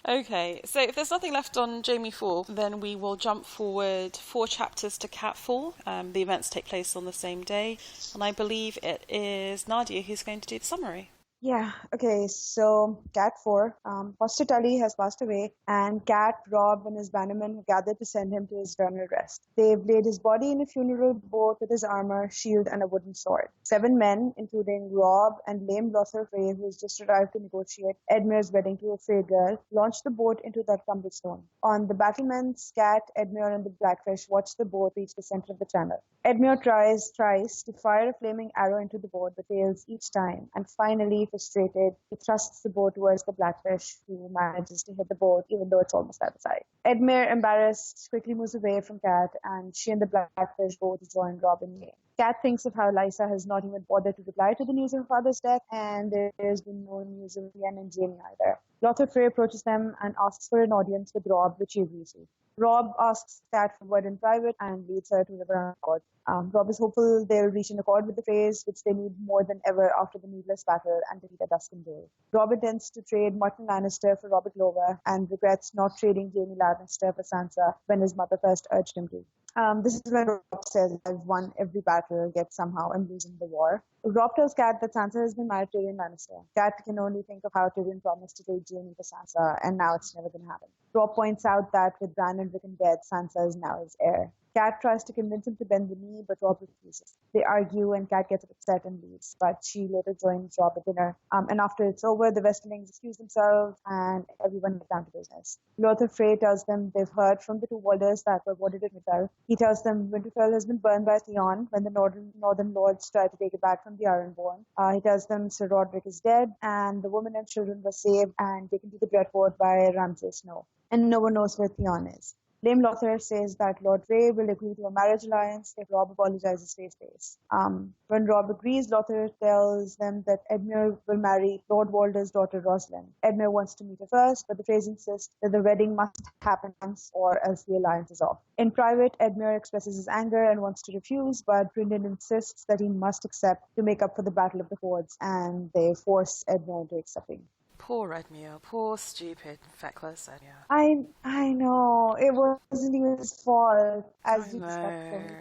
Okay, so if there's nothing left on Jamie 4, then we will jump forward 4 chapters to Cat 4. The events take place on the same day, and I believe it is Nadia who's going to do the summary. Yeah, okay, so Cat 4, Foster Tully has passed away, and Cat, Rob, and his bannermen have gathered to send him to his eternal rest. They've laid his body in a funeral boat with his armor, shield, and a wooden sword. 7 men, including Rob and lame Lothar Frey, who has just arrived to negotiate Edmure's wedding to a Frey girl, launched the boat into that cumblestone. On the battlements, Cat, Edmure, and the Blackfish watch the boat reach the center of the channel. Edmure tries to fire a flaming arrow into the boat, but fails each time, and finally, frustrated, he thrusts the boat towards the Blackfish, who manages to hit the boat even though it's almost out of sight. Edmure, embarrassed, quickly moves away from Cat, and she and the Blackfish both join Rob and May. Cat thinks of how Lysa has not even bothered to reply to the news of her father's death, and there has been no news of Ian and Jamie either. Lothar Frey approaches them and asks for an audience with Rob, which he agrees to. Rob asks Cat for word in private and leads her to River Accord. Rob is hopeful they'll reach an accord with the Freys, which they need more than ever after the needless battle and defeat at Duskin Dale. Rob intends to trade Martin Lannister for Robert Glover and regrets not trading Jaime Lannister for Sansa when his mother first urged him to. This is when Rob says, I've won every battle, yet somehow I'm losing the war. Rob tells Cat that Sansa has been married to Tyrion Lannister. Cat can only think of how Tyrion promised to take Jaime for Sansa, and now it's never going to happen. Rob points out that with Bran and Rickon dead, Sansa is now his heir. Cat tries to convince him to bend the knee, but Rob refuses. They argue and Cat gets upset and leaves, but she later joins Rob at dinner. And after it's over, the Westerlings excuse themselves and everyone gets down to business. Lothar Frey tells them they've heard from the 2 warders that were warded at Winterfell. He tells them Winterfell has been burned by Theon when the Northern Lords tried to take it back from the Ironborn. He tells them Sir Roderick is dead and the women and children were saved and taken to the Dreadfort by Ramsay Snow. And no one knows where Theon is. Lame Lothar says that Lord Ray will agree to a marriage alliance if Rob apologizes face-to-face. When Rob agrees, Lothar tells them that Edmure will marry Lord Walder's daughter Rosalind. Edmure wants to meet her first, but the Freys insist that the wedding must happen once or else the alliance is off. In private, Edmure expresses his anger and wants to refuse, but Brynden insists that he must accept to make up for the Battle of the Fords, and they force Edmure into accepting. Poor Edmure, poor stupid, feckless Edmure. I know, it wasn't even his fault, as you expected.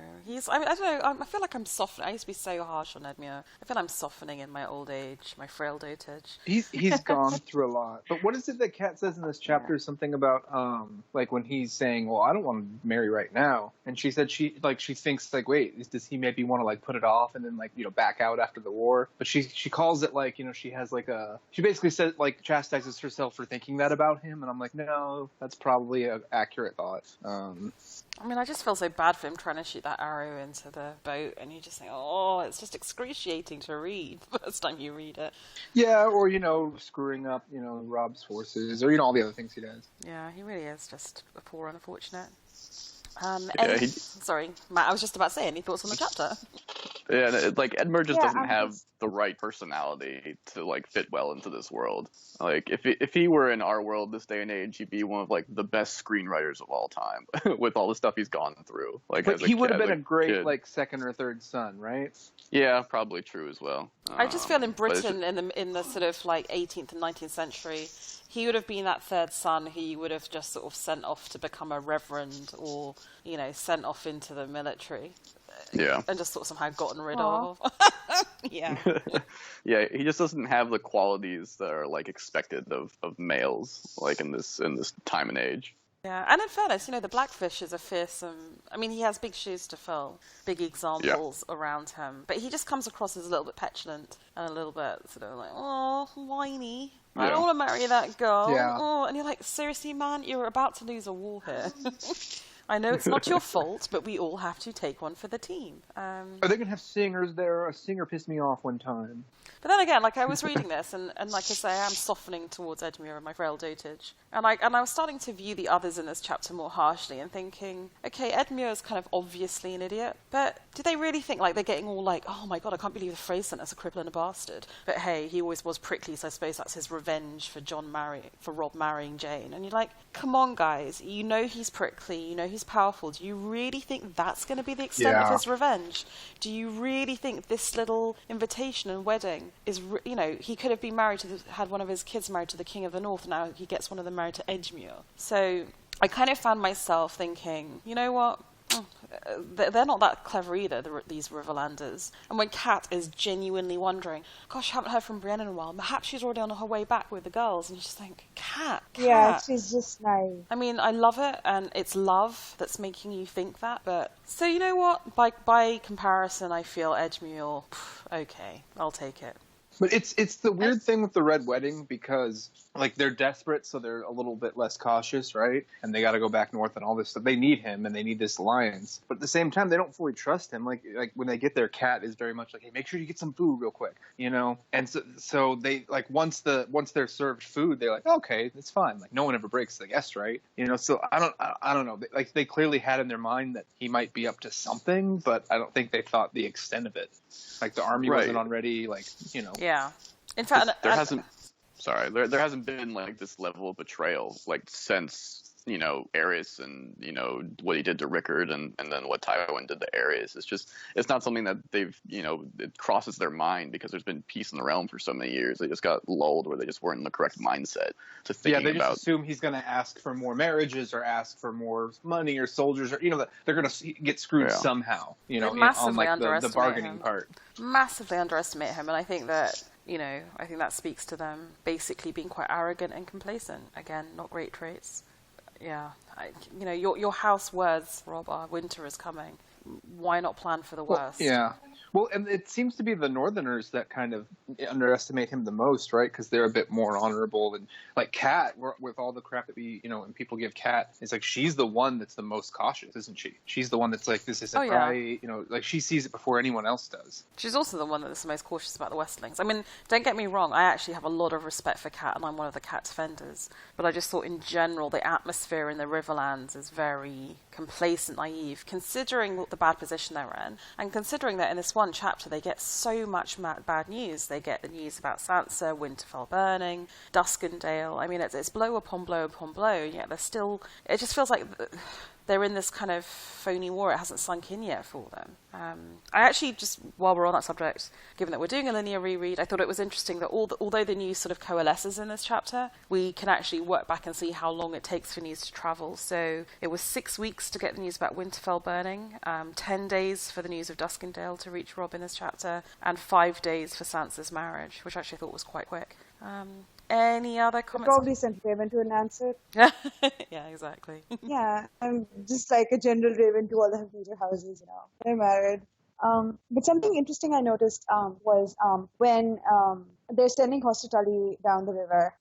I don't know, I feel like I'm softening. I used to be so harsh on Edmure. I feel I'm softening in my old age, my frail dotage. He's gone through a lot. But what is it that Kat says in this chapter? Something about, like when he's saying, well, I don't want to marry right now. And she said she thinks, like, wait, does he maybe want to, like, put it off and then, like, you know, back out after the war? But she calls it, like, you know, she has, like, she basically said, like, chastises herself for thinking that about him. And I'm like, no, that's probably an accurate thought. I mean, I just feel so bad for him trying to shoot that arrow into the boat, and you just think, oh, it's just excruciating to read the first time you read it. Yeah, or, you know, screwing up, you know, Rob's forces, or, you know, all the other things he does. Yeah, he really is just a poor unfortunate. Sorry, Matt, I was just about to say, any thoughts on the chapter? Yeah, like Edmure just doesn't have just... the right personality to like fit well into this world. Like if he were in our world this day and age, he'd be one of like the best screenwriters of all time with all the stuff he's gone through. Like, but he would have been a great like second or third son, right? Yeah, probably true as well. I just feel in Britain in the sort of like 18th and 19th century, he would have been that third son who you would have just sort of sent off to become a reverend or, you know, sent off into the military. Yeah. And just sort of somehow gotten rid of. Yeah. Yeah, he just doesn't have the qualities that are like expected of males, like in this time and age. Yeah, and in fairness, you know, the Blackfish is a fearsome... I mean, he has big shoes to fill, big examples around him, but he just comes across as a little bit petulant and a little bit sort of like, oh, whiny. I don't want to marry that girl. Yeah. Oh, and you're like, seriously, man, you're about to lose a war here. I know it's not your fault, but we all have to take one for the team. Are they going to have singers there? A singer pissed me off one time. But then again, like I was reading this, and like I say, I am softening towards Edmure and my frail dotage. And I was starting to view the others in this chapter more harshly and thinking, okay, Edmure is kind of obviously an idiot, but do they really think like they're getting all like, oh my god, I can't believe the phrase sent us a cripple and a bastard. But hey, he always was prickly, so I suppose that's his revenge for Rob marrying Jane. And you're like, come on guys, you know he's prickly, you know he's powerful. Do you really think that's going to be the extent of his revenge? Do you really think this little invitation and wedding is, you know, he could have been married had one of his kids married to the King of the North, now he gets one of them married to Edmure. So I kind of found myself thinking, you know what? They're not that clever either, these Riverlanders. And when Kat is genuinely wondering, gosh, I haven't heard from Brienne in a while, perhaps she's already on her way back with the girls, and you just think, Kat. Yeah, she's just naive. I mean, I love it, and it's love that's making you think that, but... So you know what? By comparison, I feel Edmure, okay, I'll take it. But it's the weird thing with the Red Wedding because, like, they're desperate, so they're a little bit less cautious, right? And they got to go back north and all this stuff. They need him, and they need this alliance. But at the same time, they don't fully trust him. Like when they get there, Kat is very much like, hey, make sure you get some food real quick, you know? And so they, like, once they're served food, they're like, okay, it's fine. Like, no one ever breaks the guest, right? You know, so I don't know. Like, they clearly had in their mind that he might be up to something, but I don't think they thought the extent of it. Like, the army wasn't already, like, you know. Yeah. In fact, there hasn't been, like, this level of betrayal, like, since, you know, Aerys and, you know, what he did to Rickard and then what Tywin did to Aerys. It's not something that they've, you know, it crosses their mind because there's been peace in the realm for so many years. They just got lulled where they just weren't in the correct mindset to thinking about. Yeah, they just assume he's going to ask for more marriages or ask for more money or soldiers, or, you know, they're going to get screwed somehow, you know, on, like, the bargaining part. Massively underestimate him, and I think that, you know, I think that speaks to them basically being quite arrogant and complacent. Again, not great traits. Yeah, you know, your house words, Rob, are winter is coming. Why not plan for the worst? Yeah. Well, and it seems to be the Northerners that kind of underestimate him the most, right? Because they're a bit more honorable. And like Kat, with all the crap that we, you know, and people give Kat, it's like she's the one that's the most cautious, isn't she? She's the one that's like, this isn't right. You know, like she sees it before anyone else does. She's also the one that's the most cautious about the Westlings. I mean, don't get me wrong, I actually have a lot of respect for Kat, and I'm one of the Kat defenders. But I just thought in general, the atmosphere in the Riverlands is very complacent, naive, considering the bad position they're in, and considering that in this one chapter they get so much bad news. They get the news about Sansa, Winterfell burning, Duskendale. I mean, it's blow upon blow upon blow, and yet they're still... It just feels like they're in this kind of phony war. It hasn't sunk in yet for them. I actually, just while we're on that subject, given that we're doing a linear reread, I thought it was interesting that although the news sort of coalesces in this chapter, we can actually work back and see how long it takes for news to travel. So it was 6 weeks to get the news about Winterfell burning, 10 days for the news of Duskendale to reach Rob in this chapter, and 5 days for Sansa's marriage, which I actually thought was quite quick. Any other comments? Probably sent Raven to announce it. Yeah, exactly. Yeah, I'm just like a general Raven to all the major houses, you know. They're married. But something interesting I noticed was when they're sending Hoster down the river,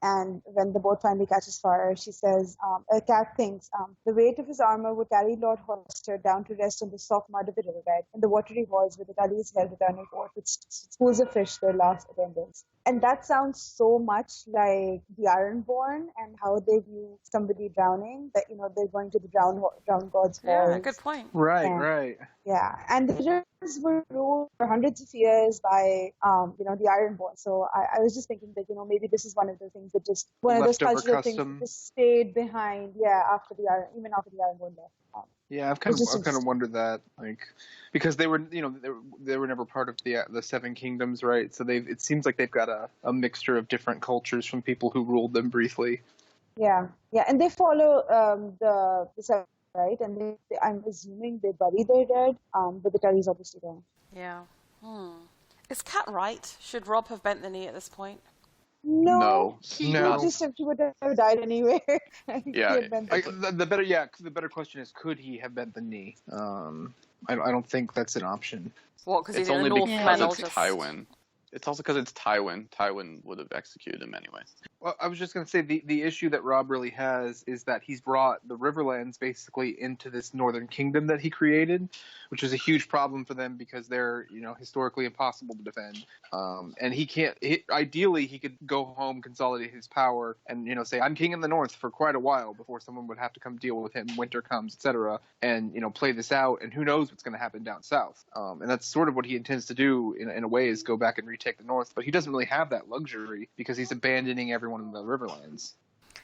and when the boat finally catches fire, she says, Kat thinks the weight of his armor would carry Lord Hoster down to rest on the soft mud of the riverbed in the watery halls where the Tullys held returning port with schools of fish, their last attendants. And that sounds so much like the Ironborn and how they view somebody drowning, that, they're going to the drown god's Yeah, good halls. point. Right, And, right. yeah, and the rivers were ruled for hundreds of years by, the Ironborn. So I was just thinking that, maybe this is one of the things that one of those Leftover cultural things that custom. just stayed behind, even after the Ironborn left. Yeah, I've It's just kind of interesting. wondered that, like, because they were, they were never part of the Seven Kingdoms, right? So it seems like they've got a mixture of different cultures from people who ruled them briefly. Yeah, and they follow the Seven, right? And I'm assuming they bury their dead, but the Tullys obviously don't. Yeah. Is Cat right? Should Rob have bent the knee at this point? No, he No. would have died anyway. Yeah, The better question is, could he have bent the knee? I don't think that's an option. What? Because he's it's in only the North because Men it's Tywin. It's also because it's Tywin. Tywin would have executed him anyway. Well, I was just going to say the issue that Rob really has is that he's brought the Riverlands basically into this northern kingdom that he created, which is a huge problem for them because they're, historically impossible to defend. And he can't. Ideally, he could go home, consolidate his power, and say I'm king in the north for quite a while before someone would have to come deal with him. Winter comes, etc., and play this out. And who knows what's going to happen down south? And that's sort of what he intends to do in a way, is go back and retake the north. But he doesn't really have that luxury because he's abandoning everyone in the Riverlands.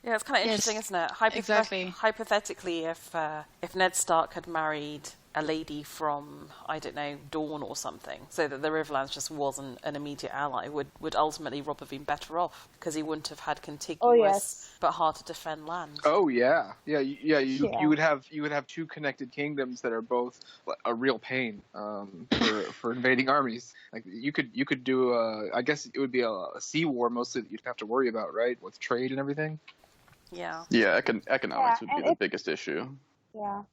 Yeah, it's kind of interesting, isn't it? Exactly. Hypothetically, if Ned Stark had married a lady from, I don't know, Dawn or something, so that the Riverlands just wasn't an immediate ally, would ultimately Rob have been better off because he wouldn't have had contiguous but hard to defend land. Oh yeah. You would have two connected kingdoms that are both a real pain for invading armies. Like you could do I guess it would be a sea war mostly that you'd have to worry about, right, with trade and everything. Yeah. Yeah, economics would be the biggest issue. Yeah.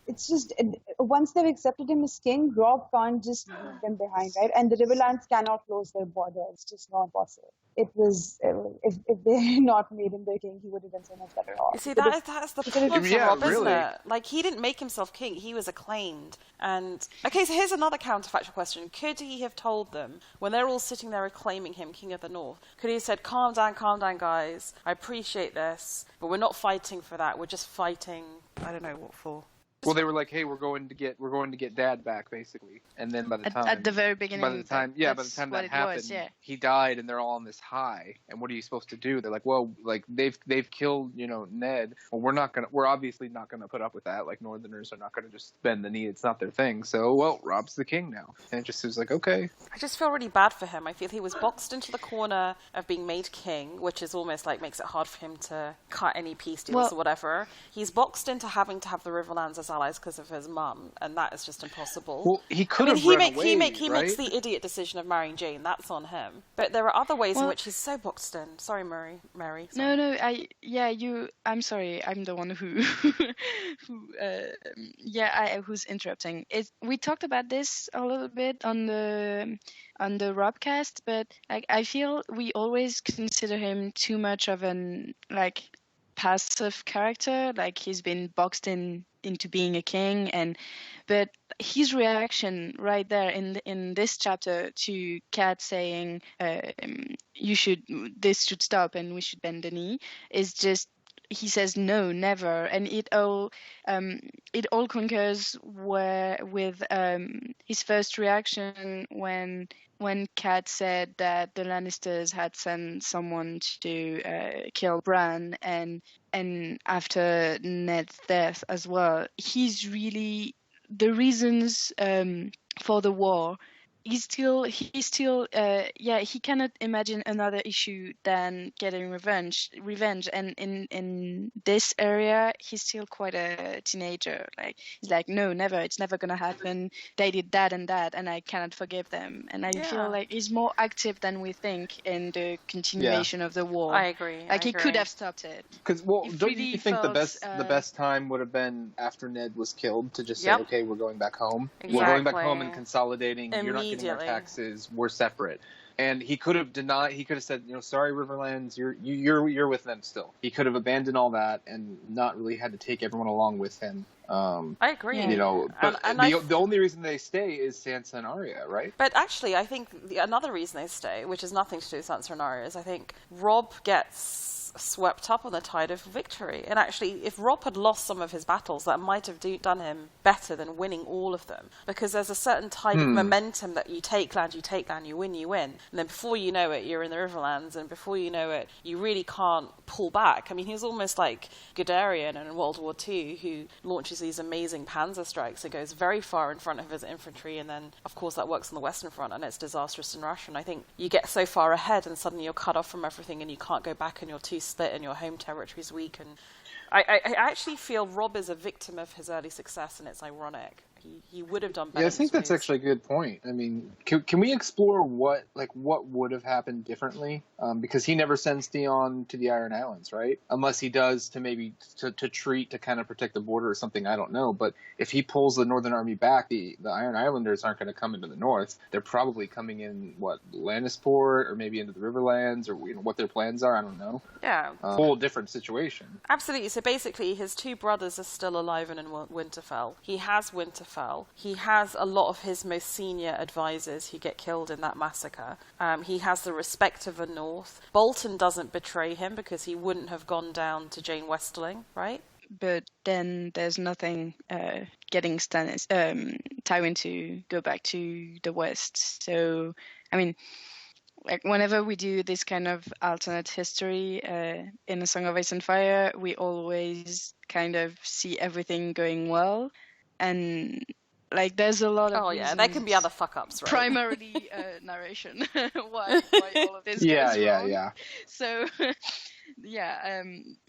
It's just, once they've accepted him as king, Rob can't just leave them behind, right? And the Riverlands cannot close their border. It's just not possible. If they had not made him their king, he would have been so much better off. You see, that's the problem for Rob, isn't really. it? Like, he didn't make himself king. He was acclaimed. And, okay, so here's another counterfactual question. Could he have told them, when they're all sitting there acclaiming him king of the north, could he have said, calm down, guys. I appreciate this, but we're not fighting for that. We're just fighting, I don't know what for. Well, they were like, "Hey, we're going to get Dad back," basically. And then by the time at the very beginning, by the time that happened, he died, and they're all on this high. And what are you supposed to do? They're like, "Well, like they've killed, Ned. Well, we're obviously not gonna put up with that. Like Northerners are not gonna just bend the knee. It's not their thing. So, well, Rob's the king now." And it just was like, okay. I just feel really bad for him. I feel he was boxed into the corner of being made king, which is almost like makes it hard for him to cut any peace deals or whatever. He's boxed into having to have the Riverlands as allies because of his mum, and that is just impossible. Well, he could have run away, he right? makes the idiot decision of marrying Jane. That's on him. But there are other ways in which he's so boxed in. Sorry, Mary. Sorry. No, I'm sorry. I'm the one who's interrupting. We talked about this a little bit on the Robcast, but I feel we always consider him too much of an passive character. Like he's been boxed into being a king, but his reaction right there in this chapter to Kat saying this should stop and we should bend the knee is just, he says no, never, and it all concurs with his first reaction when Kat said that the Lannisters had sent someone to kill Bran, and after Ned's death as well. He's really the reasons for the war. He cannot imagine another issue than getting revenge, and in this area he's still quite a teenager. Like he's like, no, never, it's never gonna happen. They did that and I cannot forgive them. And I feel like he's more active than we think in the continuation of the war. I agree. He could have stopped it. Because don't you think the best time would have been after Ned was killed to just say, okay, we're going back home. Exactly. We're going back home and consolidating. You're not getting our taxes. We're separate. And he could have denied. He could have said, sorry, Riverlands, you're with them still. He could have abandoned all that and not really had to take everyone along with him. I agree. But the only reason they stay is Sansa and Arya, right? But actually, I think another reason they stay, which has nothing to do with Sansa and Arya, is I think Robb gets swept up on the tide of victory. And actually, if Robb had lost some of his battles, that might have done him better than winning all of them. Because there's a certain type of momentum that you take land, you win. And then before you know it, you're in the Riverlands, and before you know it, you really can't pull back. I mean, he's almost like Guderian in World War II, who launches these amazing panzer strikes and goes very far in front of his infantry, and then, of course, that works on the Western Front, and it's disastrous in Russia. And I think you get so far ahead, and suddenly you're cut off from everything, and you can't go back, and you're too split, and your home territory is weak. And I actually feel Robb is a victim of his early success, and it's ironic. He would have done better. Yeah, I think that's actually a good point. I mean, can we explore what would have happened differently? Because he never sends Theon to the Iron Islands, right? Unless he does to maybe to treat to kind of protect the border or something. I don't know. But if he pulls the Northern Army back, the Iron Islanders aren't going to come into the north. They're probably coming in Lannisport or maybe into the Riverlands, or what their plans are. I don't know. Yeah, whole different situation. Absolutely. So basically, his two brothers are still alive and in Winterfell. He has Winterfell. He has a lot of his most senior advisors who get killed in that massacre. He has the respect of the North. Bolton doesn't betray him because he wouldn't have gone down to Jane Westerling, right? But then there's nothing getting Tywin to go back to the West. So, I mean, like whenever we do this kind of alternate history in A Song of Ice and Fire, we always kind of see everything going well. And like there's a lot of there can be other fuck ups, right? Primarily narration. why all of this goes wrong. So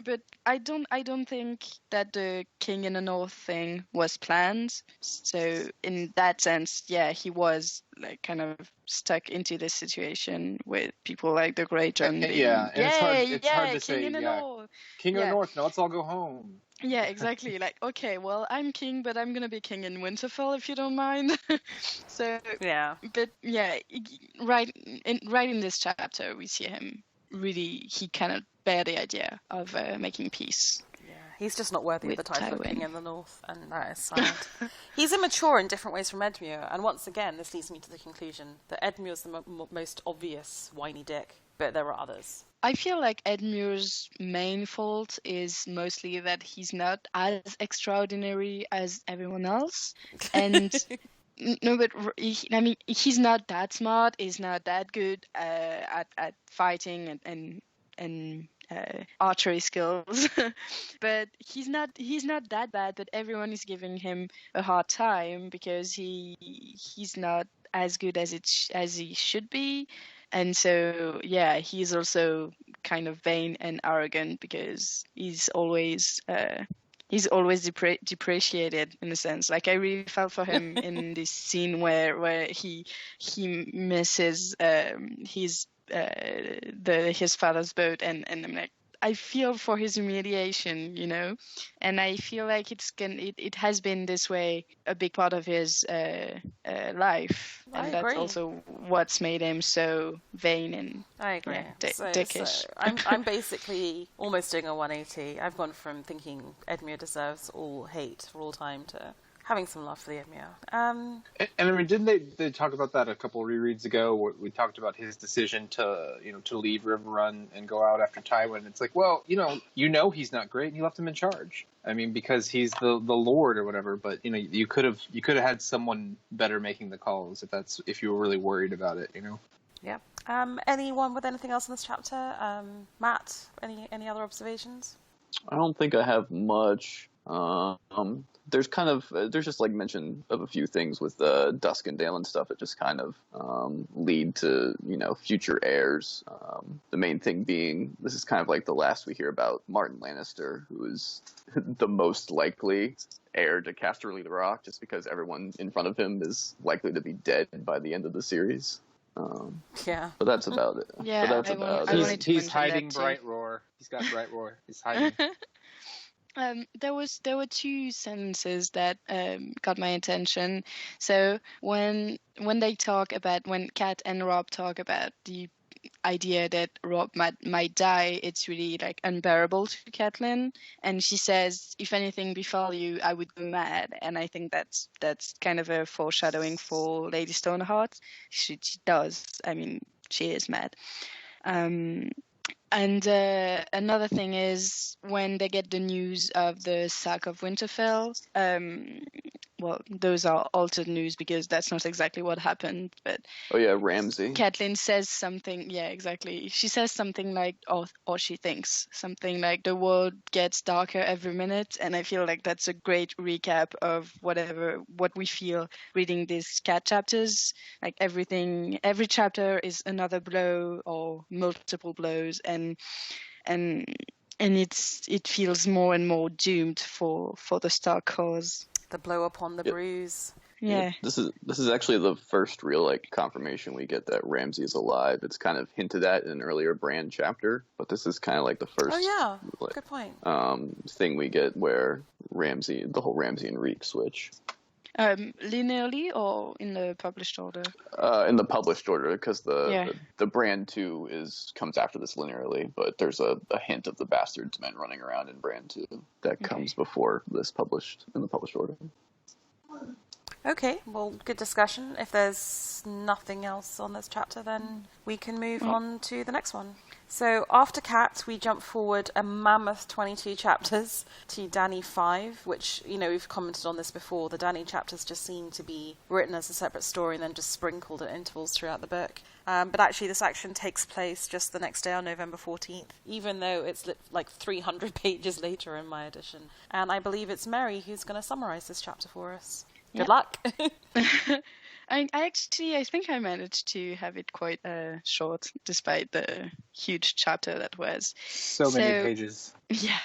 but I don't think that the King in the North thing was planned. So in that sense, he was like kind of stuck into this situation with people like the Great John. It's hard to say. King in the North. King of the North. Now let's all go home. Yeah, exactly. Like, okay, well, I'm king, but I'm gonna be king in Winterfell if you don't mind. So but right in this chapter, we see him really. He cannot bear the idea of making peace. Yeah, he's just not worthy of the title of king in the North, and that is sad. He's immature in different ways from Edmure, and once again, this leads me to the conclusion that Edmure is the most obvious whiny dick, but there are others. I feel like Edmure's main fault is mostly that he's not as extraordinary as everyone else. And no, but he's not that smart. He's not that good at fighting and archery skills. But he's not that bad. But everyone is giving him a hard time because he's not as good as he should be. And so, he's also kind of vain and arrogant because he's always depreciated in a sense. Like I really felt for him in this scene where he misses his father's boat, and I'm like, I feel for his humiliation, and I feel like it has been this way a big part of his life, and that's also what's made him so vain and I agree. Dickish. So I'm basically almost doing a 180. I've gone from thinking Edmure deserves all hate for all time to having some love for the Edmure. And I mean, didn't they talk about that a couple of rereads ago? Where we talked about his decision to leave Riverrun and go out after Tywin. It's like, well, he's not great, and you left him in charge. I mean, because he's the Lord or whatever. But you could have had someone better making the calls if you were really worried about it. Yeah. Anyone with anything else in this chapter? Matt, any other observations? I don't think I have much. There's just like mention of a few things with Duskendale and stuff that just kind of lead to future heirs. The main thing being this is kind of like the last we hear about Martin Lannister, who is the most likely heir to Casterly the Rock, just because everyone in front of him is likely to be dead by the end of the series. But that's about it. Yeah, but that's about it. He's hiding Bright Roar. He's got Bright Roar. He's hiding. There were two sentences that got my attention. So when Kat and Rob talk about the idea that Rob might die, it's really like unbearable to Catelyn, and she says, "If anything befell you, I would go mad." And I think that's kind of a foreshadowing for Lady Stoneheart. She does. I mean, she is mad. And another thing is when they get the news of the sack of Winterfell. Well, those are altered news because that's not exactly what happened. But Oh yeah, Ramsay. Catelyn says something. Yeah, exactly. She says something like, or she thinks something like, "The world gets darker every minute," and I feel like that's a great recap of what we feel reading these Cat chapters. Like every chapter is another blow or multiple blows, and it feels more and more doomed for the Stark cause. The blow upon the bruise. Yeah. This is actually the first real like confirmation we get that Ramsay is alive. It's kind of hinted at in an earlier Bran chapter, but this is kind of like the first. Oh yeah, good point. Thing we get where the whole Ramsay and Reek switch. Linearly or in the published order? In the published order, because the Bran 2 comes after this linearly, but there's a hint of the Bastards men running around in Bran 2 that comes before this published in the published order. Okay, well, good discussion. If there's nothing else on this chapter, then we can move on to the next one. So after Cat, we jump forward a mammoth 22 chapters to Dany 5, which, we've commented on this before. The Dany chapters just seem to be written as a separate story and then just sprinkled at intervals throughout the book. But actually, this action takes place just the next day on November 14th, even though it's like 300 pages later in my edition. And I believe it's Mary who's going to summarize this chapter for us. Good luck. I think I managed to have it quite short, despite the huge chapter that was. So many pages. Yeah.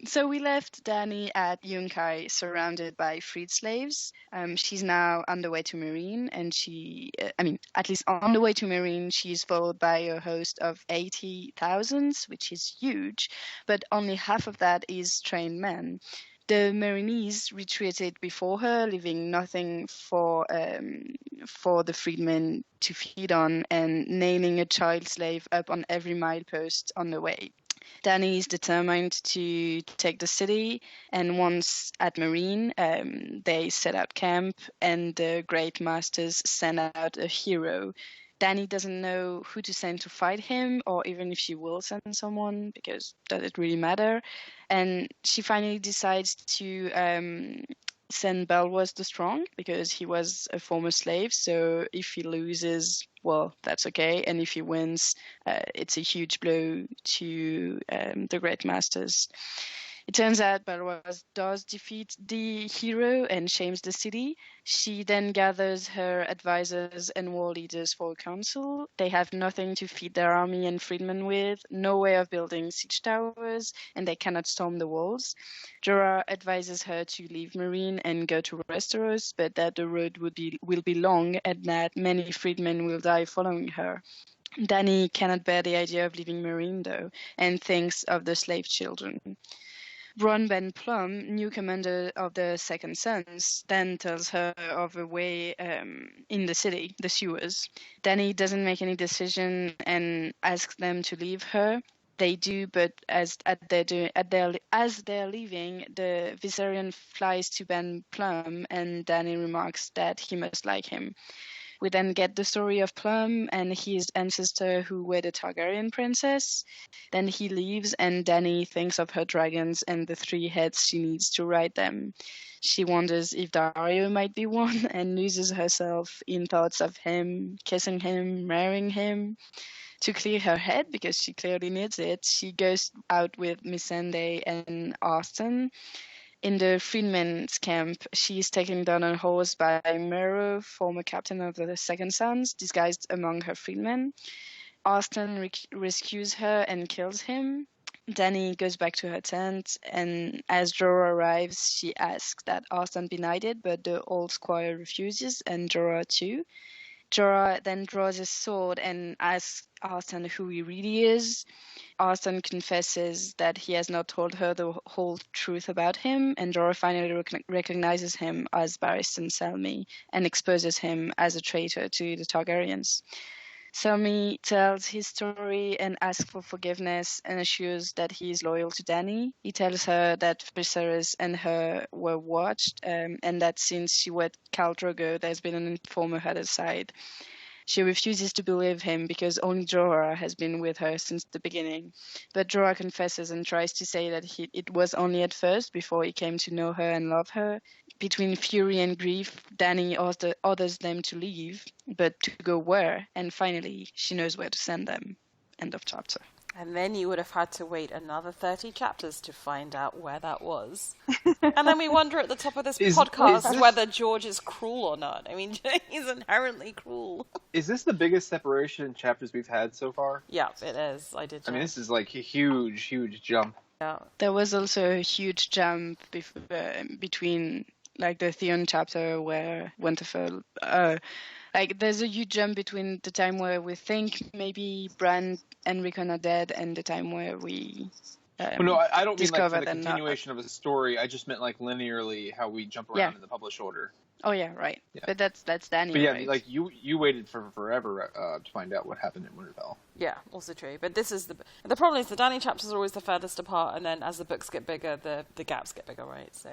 So we left Dany at Yunkai, surrounded by freed slaves. She's now on the way to Meereen, and at least on the way to Meereen, she's followed by a host of 80,000, which is huge, but only half of that is trained men. The Meereenese retreated before her, leaving nothing for the freedmen to feed on, and nailing a child slave up on every milepost on the way. Dany is determined to take the city, and once at Meereen, they set out camp, and the Great Masters send out a hero. Dany doesn't know who to send to fight him, or even if she will send someone, because does it really matter? And she finally decides to send Belwas the Strong, because he was a former slave, so if he loses, well, that's okay, and if he wins, it's a huge blow to the Great Masters. It turns out Belwas does defeat the hero and shames the city. She then gathers her advisors and war leaders for a council. They have nothing to feed their army and freedmen with, no way of building siege towers, and they cannot storm the walls. Jorah advises her to leave Meereen and go to Westeros, but that the road will be long and that many freedmen will die following her. Dany cannot bear the idea of leaving Meereen, though, and thinks of the slave children. Bron Ben Plum, new commander of the Second Sons, then tells her of a way in the city, the sewers. Dany doesn't make any decision and asks them to leave her. They do, but as they're leaving, the Viserion flies to Ben Plum, and Dany remarks that he must like him. We then get the story of Plum and his ancestor who wed a Targaryen princess. Then he leaves, and Dany thinks of her dragons and the 3 heads she needs to ride them. She wonders if Dario might be one and loses herself in thoughts of him, kissing him, marrying him. To clear her head, because she clearly needs it, she goes out with Missandei and Austen. In the freedmen's camp, she is taken down on a horse by Mero, former captain of the Second Sons, disguised among her freedmen. Austen rescues her and kills him. Dany goes back to her tent, and as Jorah arrives, she asks that Austen be knighted, but the old squire refuses, and Jorah too. Jorah then draws his sword and asks Arstan who he really is. Arstan confesses that he has not told her the whole truth about him, and Jorah finally recognizes him as Barristan Selmy and exposes him as a traitor to the Targaryens. Selmy tells his story and asks for forgiveness and assures that he is loyal to Dany. He tells her that Viserys and her were watched, and that since she wed Khal Drogo, there's been an informer at her side. She refuses to believe him because only Jorah has been with her since the beginning. But Jorah confesses and tries to say that it was only at first, before he came to know her and love her. Between fury and grief, Dany orders them to leave, but to go where? And finally, she knows where to send them. End of chapter. And then you would have had to wait another 30 chapters to find out where that was. And then we wonder at the top of this podcast whether George is cruel or not. I mean, he's inherently cruel. Is this the biggest separation in chapters we've had so far? Yeah, it is. I did. I mean, this is like a huge, huge jump. Yeah. There was also a huge jump between like the Theon chapter where Winterfell... Like, there's a huge jump between the time where we think maybe Bran and Rickon are dead and the time where we no, I don't mean like for the them continuation of a story. I just meant like linearly how we jump around in the published order. Oh yeah, right. Yeah. But that's Dany. But yeah, right? like you waited for forever to find out what happened in Winterfell. Yeah, also true. But this is the problem is the Dany chapters are always the furthest apart, and then as the books get bigger, the gaps get bigger, right? So,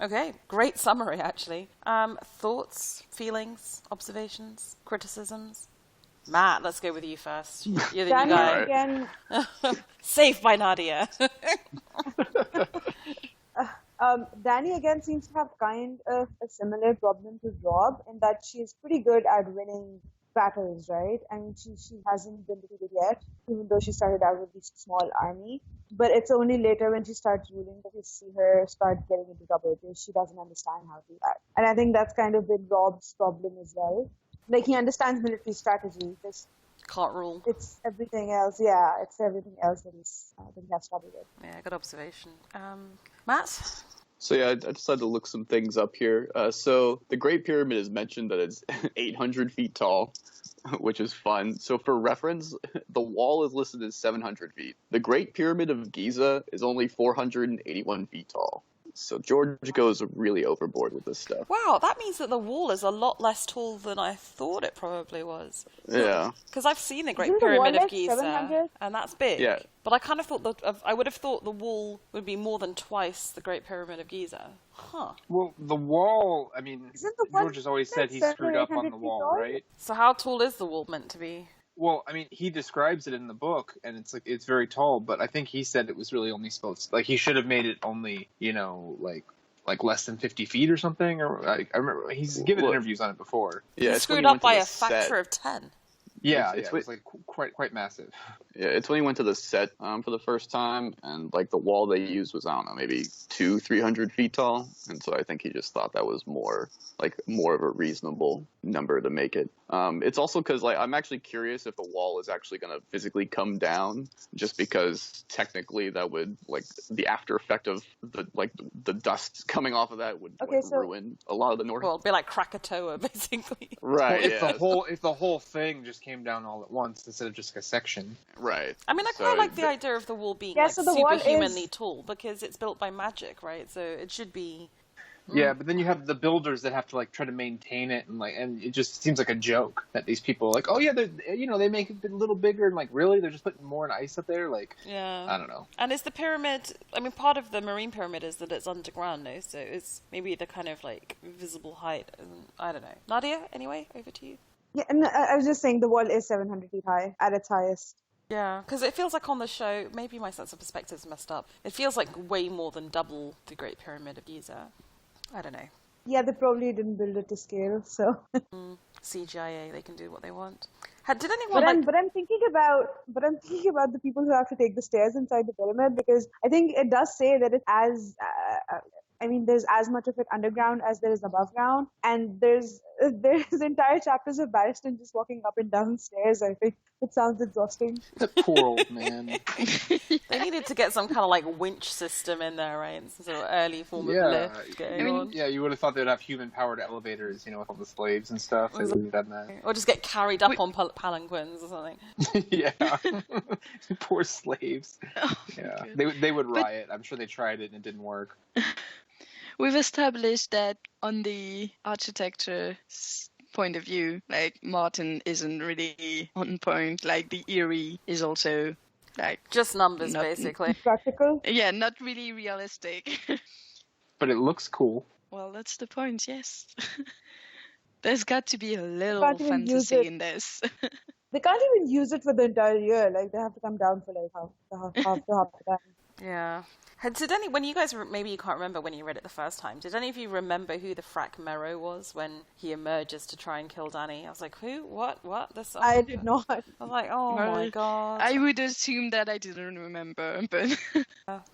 okay, great summary actually. Thoughts, feelings, observations, criticisms. Matt, let's go with you first. You're the new guy. Again. Saved by Nadia. Dany again seems to have kind of a similar problem to Rob in that she's pretty good at winning battles, right? I mean, she hasn't been defeated yet, even though she started out with this small army. But it's only later when she starts ruling that we see her start getting into trouble because she doesn't understand how to do that. And I think that's kind of been Rob's problem as well. Like, he understands military strategy, just can't rule. It's everything else. Yeah, it's everything else that he has trouble with. Yeah, good observation. Matt? So yeah, I decided to look some things up here. So the Great Pyramid is mentioned that it's 800 feet tall, which is fun. So for reference, the wall is listed as 700 feet. The Great Pyramid of Giza is only 481 feet tall. So George goes really overboard with this stuff. Wow, that means that the wall is a lot less tall than I thought it probably was. Yeah. Because I've seen the Great Isn't Pyramid the wall of Giza, 700? and that's big. Yeah. But I kind of thought I would have thought the wall would be more than twice the Great Pyramid of Giza. Huh. Well, the wall, I mean, wall George has always said he screwed up on the wall, right? So how tall is the wall meant to be? Well, I mean, he describes it in the book, and it's like it's very tall. But I think he said it was really only supposed to, like, he should have made it only, like less than 50 feet or something. Or I remember he's given interviews on it before. Yeah, he screwed up by a factor of 10. Yeah, it was like quite massive. Yeah, it's when he went to the set for the first time, and like the wall they used was, I don't know, maybe 200-300 feet tall, and so I think he just thought that was more of a reasonable number to make it. It's also because like I'm actually curious if the wall is actually going to physically come down, just because technically that would like the after effect of the dust coming off of that would ruin a lot of the north. Well, it'd be like Krakatoa, basically. Right. Well, if the whole thing just came down all at once instead of just a section. Right. I mean, I quite like the idea of the wall being so the wall superhumanly tall because it's built by magic, right? So it should be. Yeah, but then you have the builders that have to like try to maintain it, and it just seems like a joke that these people are like, oh yeah, they make it a little bigger, and like really they're just putting more ice up there, like I don't know. And is the pyramid? I mean, part of the marine pyramid is that it's underground, no? So it's maybe the kind of like visible height. I don't know. Nadia, anyway, over to you. Yeah, and I was just saying the wall is 700 feet high at its highest. Yeah, because it feels like on the show, maybe my sense of perspective is messed up. It feels like way more than double the Great Pyramid of Giza. I don't know. Yeah, they probably didn't build it to scale, so. CGI, they can do what they want. Did anyone? But I'm thinking about the people who have to take the stairs inside the pyramid, because I think it does say that it's as. There's as much of it underground as there is above ground, and there's entire chapters of Barristan just walking up and down stairs, I think. It sounds exhausting. That poor old man. They needed to get some kind of like winch system in there, right? Some sort of early form of Yeah, lift going on. yeah. You would have thought they'd have human-powered elevators, with all the slaves and stuff. They would have done that. Or just get carried up on palanquins or something. Yeah, poor slaves. Oh, Yeah, good. they would riot. I'm sure they tried it and it didn't work. We've established that on the architecture point of view, like Martin isn't really on point. Like the Eerie is also like Just numbers, not- basically. Practical. yeah, not really realistic. But it looks cool. Well, that's the point. Yes, there's got to be a little Can't even use fantasy it. in this. They can't even use it for the entire year. Like they have to come down for like half the time. Yeah. When you guys, maybe you can't remember when you read it the first time, did any of you remember who the Frack Merrow was when he emerges to try and kill Dany? I was like, who? What? This? I did not. I was like, oh my god. I would assume that I didn't remember, but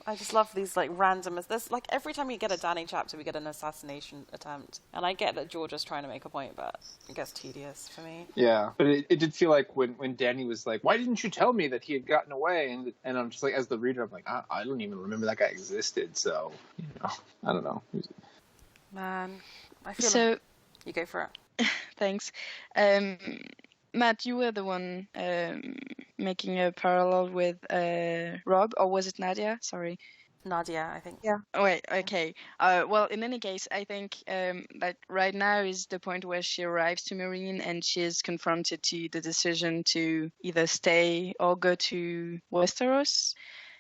I just love these like random. There's like every time we get a Dany chapter, we get an assassination attempt, and I get that Georgia's trying to make a point, but it gets tedious for me. Yeah, but it did feel like when Dany was like, "Why didn't you tell me that he had gotten away?" And I'm just like, as the reader, I'm like, I don't even remember that guy existed. So I don't know. Man, I feel so like you go for it. thanks. Matt, you were the one making a parallel with Rob, or was it Nadia? Sorry. Nadia, I think. Yeah. Oh, wait, okay. Well, in any case, I think that right now is the point where she arrives to Marine and she is confronted to the decision to either stay or go to Westeros.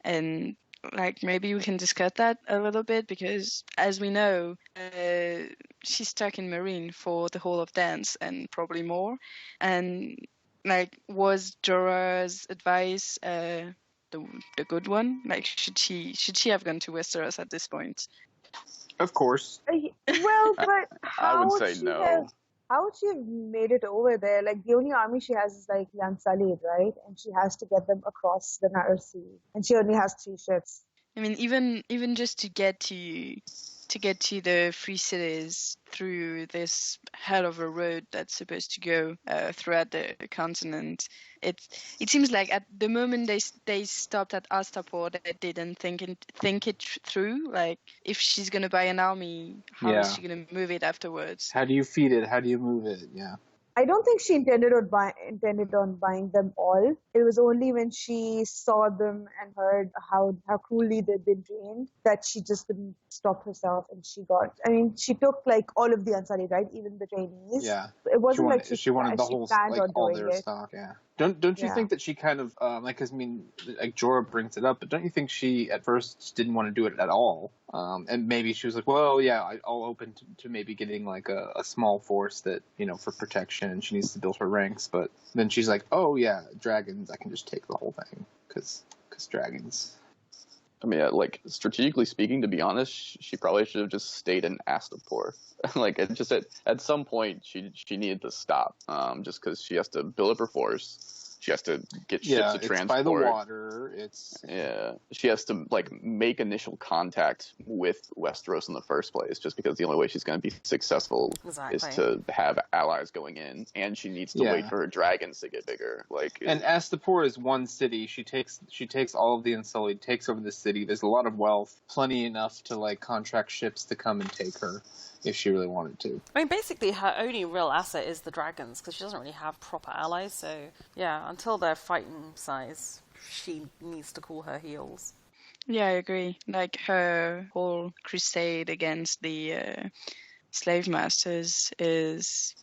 And like maybe we can discuss that a little bit because, as we know, she's stuck in Marine for the whole of Dance and probably more. And like, was Jorah's advice the good one? Like, should she have gone to Westeros at this point? Of course. Well, but I would say no. How would she have made it over there? Like the only army she has is like the Unsullied, right? And she has to get them across the Narrow Sea, and she only has 3 ships. I mean, even just to get to the Free Cities through this hell of a road that's supposed to go throughout the continent, it seems like at the moment they stopped at Astapor, they didn't think it through. Like, if she's gonna buy an army, how is she gonna move it afterwards? How do you feed it? How do you move it? Yeah. I don't think she intended on buying them all. It was only when she saw them and heard how cruelly they'd been trained that she just couldn't stop herself, and she took like all of the Unsullied, right? Even the trainees. Yeah. It wasn't like she wanted the whole, planned like on all doing their it. stock. Yeah. Don't you think that she kind of like, 'cause I mean, like Jorah brings it up, but don't you think she at first didn't want to do it at all? And maybe she was like, well, yeah, I'll open to maybe getting like a small force that, for protection, and she needs to build her ranks. But then she's like, oh yeah, dragons, I can just take the whole thing because dragons. I mean, like, strategically speaking, to be honest, she probably should have just stayed in Astapor. Like, it just at some point, she needed to stop, just because she has to build up her force. She has to get ships to transport. It's by the water. She has to like make initial contact with Westeros in the first place, just because the only way she's going to be successful is to have allies going in, and she needs to wait for her dragons to get bigger. Like, and Astapor is one city. She takes all of the Unsullied, takes over the city. There's a lot of wealth, plenty enough to like contract ships to come and take her if she really wanted to. I mean, basically, her only real asset is the dragons, because she doesn't really have proper allies, so, yeah, until they're fighting size, she needs to cool her heels. Yeah, I agree. Like, her whole crusade against the slave masters is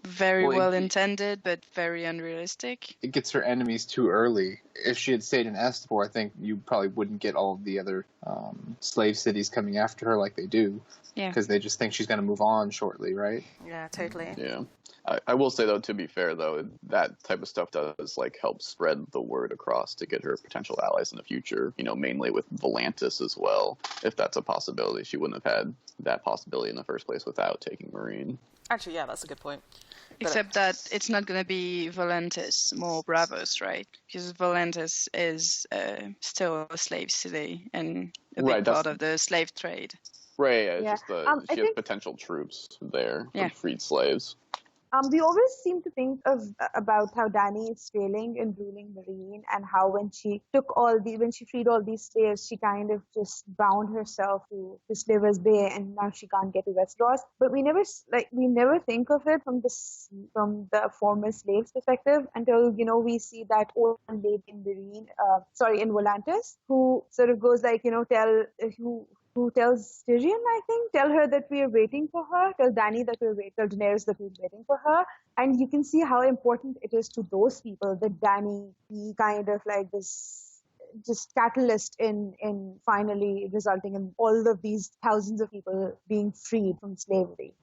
very well intended, but very unrealistic. It gets her enemies too early. If she had stayed in Astapor, I think you probably wouldn't get all of the other slave cities coming after her like they do. Yeah. Because they just think she's going to move on shortly, right? Yeah, totally. Yeah. I will say, though, to be fair, though, that type of stuff does, like, help spread the word across to get her potential allies in the future, mainly with Volantis as well. If that's a possibility, she wouldn't have had that possibility in the first place without taking Marine. Actually, yeah, that's a good point. Except that it's not going to be Volantis, more Bravos, right? Because Volantis is still a slave city and a big part of the slave trade. Right, it's just she has potential troops there from freed slaves. We always seem to think about how Dany is failing in ruling Marine, and how when she freed all these slaves, she kind of just bound herself to Slaver's Bay, and now she can't get to Westeros. But we never think of it from the former slaves' perspective until we see that old lady in Marine, in Volantis, who sort of goes like who tells Tyrion, I think, tell her that we are waiting for her, tell Dany that tell Daenerys that we're waiting for her. And you can see how important it is to those people that Dany be kind of like this just catalyst in finally resulting in all of these thousands of people being freed from slavery.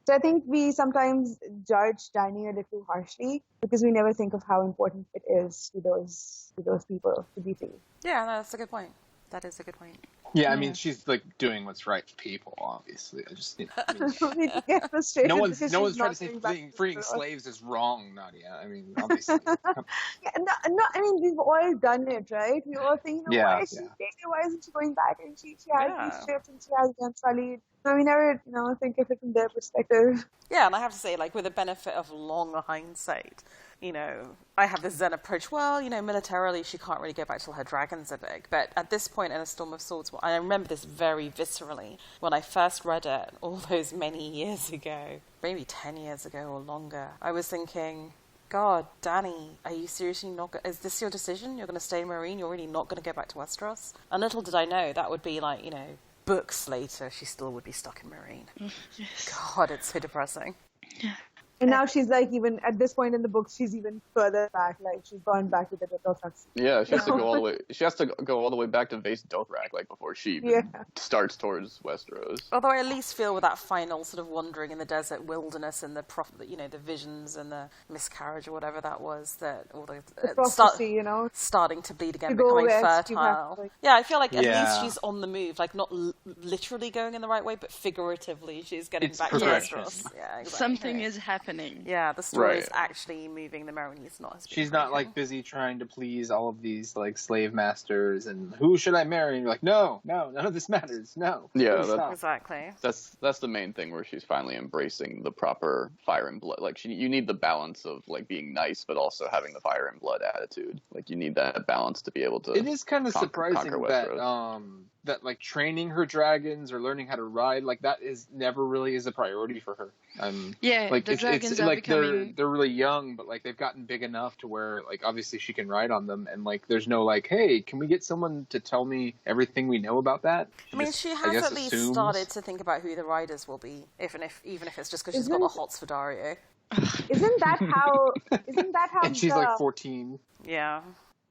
So I think we sometimes judge Dany a little too harshly because we never think of how important it is to those people to be free. Yeah, no, that's a good point. That is a good point. Yeah, I mean, she's like doing what's right for people. Obviously, I just no one's trying to say freeing slaves is wrong, Nadia. I mean, obviously. I mean, we've all done it, right? We all think, why isn't she going back? And she has these ships and she has the Unsullied. So we never, think of it from their perspective. Yeah, and I have to say, like, with the benefit of long hindsight, I have this Zen approach. Well, militarily, she can't really go back till her dragons are big. But at this point in A Storm of Swords, I remember this very viscerally when I first read it all those many years ago, maybe 10 years ago or longer. I was thinking, God, Dany, are you seriously not is this your decision? You're going to stay in Marine? You're really not going to go back to Westeros? And little did I know that would be like, books later, she still would be stuck in Marine. Yes. God, it's so depressing. Yeah. And now she's like, even at this point in the book, she's even further back. Like she's gone back to the Dothraki. Yeah, she has to go all the way. She has to go all the way back to Vace Dothrak, like before she even starts towards Westeros. Although I at least feel with that final sort of wandering in the desert wilderness and the the visions and the miscarriage or whatever that was, that all the prophecy, starting to bleed again, to go becoming west, fertile. Yeah, I feel like at least she's on the move, like not literally going in the right way, but figuratively she's getting back to Westeros. Yeah, exactly. Something is happening. Yeah, the story is actually moving the Marine. She's not like busy trying to please all of these like slave masters and who should I marry? And you're like, no, none of this matters. No. Yeah, exactly. That's the main thing where she's finally embracing the proper fire and blood. Like you need the balance of like being nice, but also having the fire and blood attitude. Like you need that balance to be able to. It is kind of surprising that like training her dragons or learning how to ride, like that is never really is a priority for her. Like the dragons are like becoming... they're really young, but like they've gotten big enough to where like obviously she can ride on them, and like there's no like, hey, can we get someone to tell me everything we know about that? She has at least started to think about who the riders will be, even if it's just because she's got the hots for Dario. Isn't that how? And she's like 14. Yeah.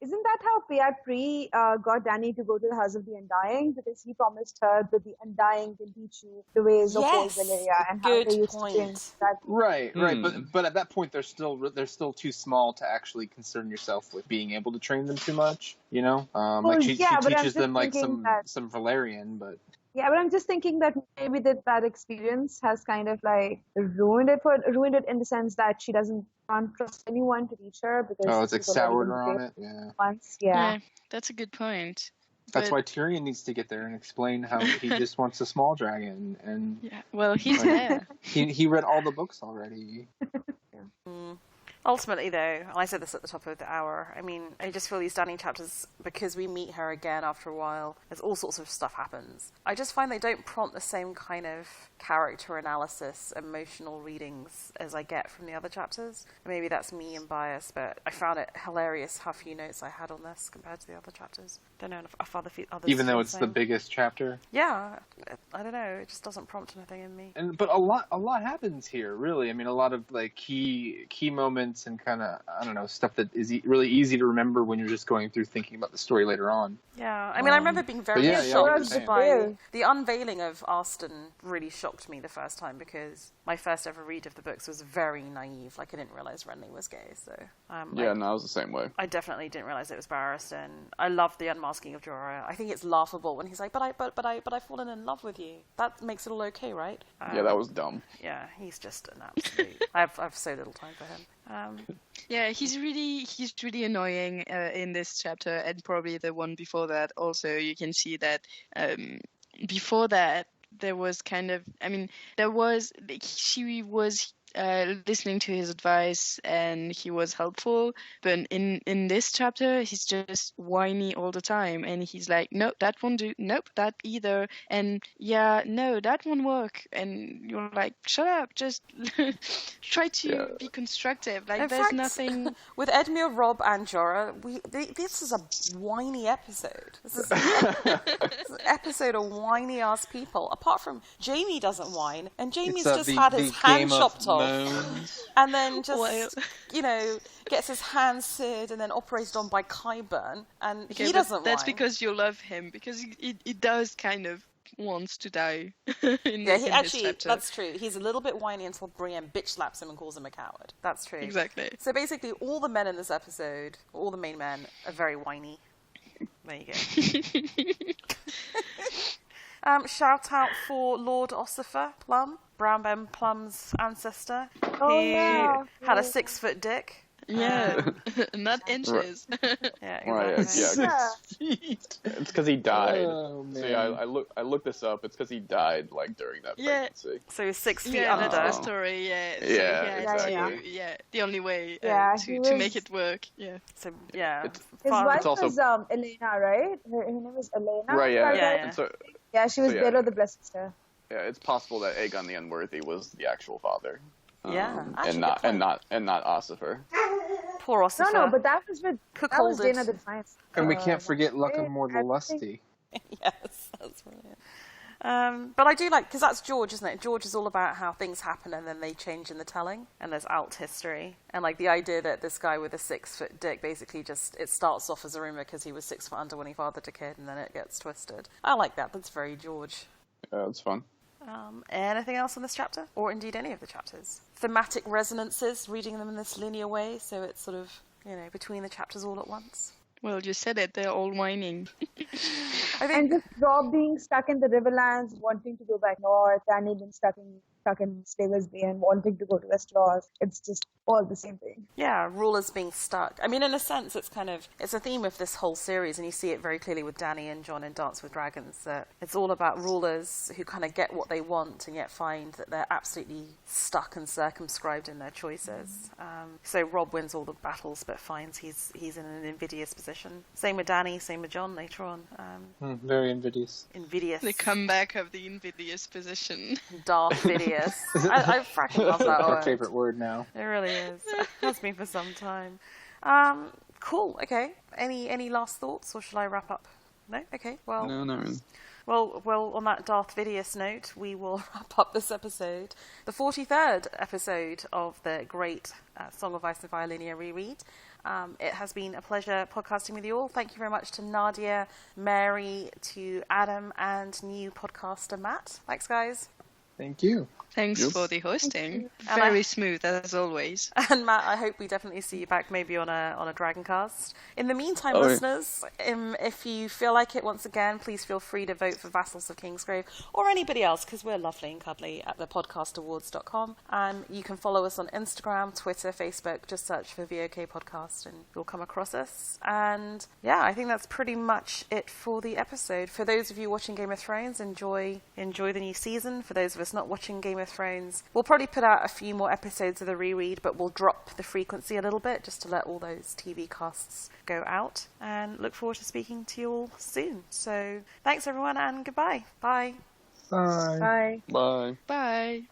Isn't that how Pri got Dany to go to the House of the Undying? Because he promised her that the Undying can teach you the ways of old Valyria and how they used to change that. Right. But at that point, they're still too small to actually concern yourself with being able to train them too much. She teaches them like some Valyrian, but. Yeah, but I'm just thinking that maybe that experience has kind of like ruined it in the sense that she can't trust anyone to teach her because it's like soured her on it. Yeah. Once, yeah, that's a good point. That's why Tyrion needs to get there and explain how he just wants a small dragon. And he's there. He read all the books already. Ultimately, though, and I said this at the top of the hour, I just feel these Dany chapters, because we meet her again after a while, as all sorts of stuff happens, I just find they don't prompt the same kind of character analysis, emotional readings as I get from the other chapters. Maybe that's me and bias, but I found it hilarious how few notes I had on this compared to the other chapters. Don't know if others even though feel it's the the same. biggest chapter. Yeah, I don't know. It just doesn't prompt anything in me. But a lot happens here, really. A lot of like key moments and kind of, I don't know, stuff that is really easy to remember when you're just going through thinking about the story later on. Yeah, I remember being very shocked by the unveiling of Arston. Really shocked me the first time because my first ever read of the books was very naive. Like I didn't realize Renly was gay. So I was the same way. I definitely didn't realize it was Barristan. I love the unmasking of Jorah. I think it's laughable when he's like, but I've fallen in love with you. That makes it all okay, right? That was dumb. Yeah, he's just an absolute. I've so little time for him. He's really annoying in this chapter, and probably the one before that. Also, you can see that before that there was kind of, she was listening to his advice, and he was helpful. But in this chapter, he's just whiny all the time, and he's like, nope, that won't do. Nope, that either. And yeah, no, that won't work. And you're like, shut up, just try to be constructive. Like, In there's fact, nothing. with Edmure, Rob, and Jorah, this is a whiny episode. This is an episode of whiny ass people. Apart from Jamie doesn't whine, and Jamie's just had his hand chopped off, and then just gets his hand seared and then operated on by Qyburn, and he doesn't. That's whine. because you love him, because he does kind of wants to die. in That's this true. He's a little bit whiny until Brienne bitch slaps him and calls him a coward. That's true. Exactly. So basically, all the men in this episode, all the main men, are very whiny. There you go. Shout out for Lord Ossifer Plum, Brown Ben Plum's ancestor, who had a 6-foot dick. Yeah, not inches. Yeah, Right, exactly. It's because he died. Oh, man. See, I looked this up. It's because he died during that pregnancy. So he's 6 feet Yeah, under. that's the story. Yeah. So Exactly. the only way to make it work. Yeah. So yeah, His wife It's also- was Elena, right? Her name is Elena. Right. Yeah. Yeah. And so, Yeah, she was Baylor the Blessed Sister. yeah, it's possible that Aegon the Unworthy was the actual father. Yeah, actually, and not Ossifer. poor Ossifer. No, but that was with Cuckolded. Dana the Defiance. And we can't forget Luck of right? Mortal I think- Lusty. Yes, that's brilliant. But I do like, because that's George, isn't it? George is all about how things happen and then they change in the telling, and there's alt history, and like the idea that this guy with a 6-foot dick basically it starts off as a rumor because he was 6 foot under when he fathered a kid, and then it gets twisted. I like that. That's very George. Yeah, it's fun. Anything else on this chapter, or indeed any of the chapters? Thematic resonances, reading them in this linear way, so it's sort of between the chapters all at once. Well, you said it. They're all whining. And just Rob being stuck in the Riverlands, wanting to go back north, Danny being stuck in Slavers Bay and wanting to go to Westeros. It's just all the same thing. Yeah, rulers being stuck. I mean, in a sense, it's a theme of this whole series, and you see it very clearly with Dany and Jon in Dance with Dragons, that it's all about rulers who kind of get what they want and yet find that they're absolutely stuck and circumscribed in their choices. So Rob wins all the battles, but finds he's in an invidious position. Same with Dany, same with Jon later on. Very invidious. Invidious. The comeback of the invidious position. Darth Vidious. I freaking love that Our word. favorite word now. It really is. It has been for some time. Cool. Okay. Any last thoughts, or should I wrap up? No. Okay. Well. No, not really. Well. On that Darth Vidious note, we will wrap up this episode, the 43rd episode of the great Song of Ice and Fire linear reread. It has been a pleasure podcasting with you all. Thank you very much to Nadia, Mary, to Adam, and new podcaster Matt. Thanks, guys. Thank you. Thanks Yep. for the hosting. And Very smooth as always. And Matt, I hope we definitely see you back maybe on a Dragoncast. In the meantime, Oh, yeah. listeners, if you feel like it, once again, please feel free to vote for Vassals of Kingsgrave or anybody else, because we're lovely and cuddly at thepodcastawards.com. You can follow us on Instagram, Twitter, Facebook. Just search for VOK Podcast and you'll come across us. And yeah, I think that's pretty much it for the episode. For those of you watching Game of Thrones, enjoy the new season. For those of us not watching Game of Thrones, we'll probably put out a few more episodes of the reread, but we'll drop the frequency a little bit just to let all those TV casts go out, and look forward to speaking to you all soon. So thanks everyone, and goodbye. Bye. Bye. Bye. Bye. Bye.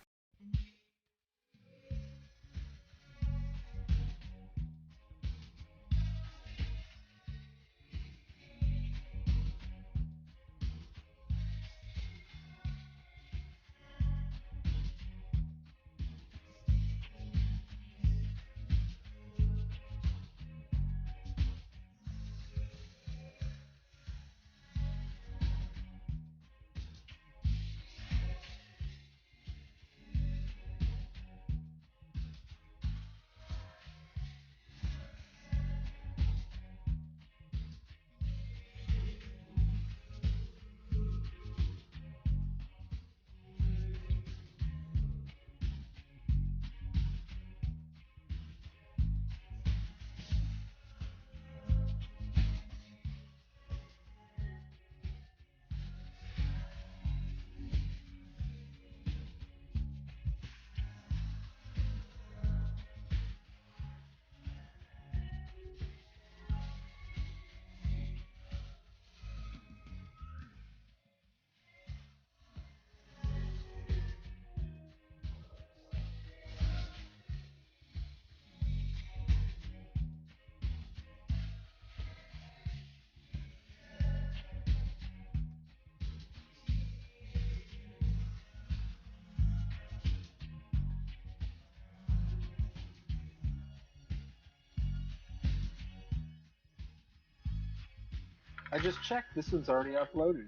I just checked. This one's already uploaded.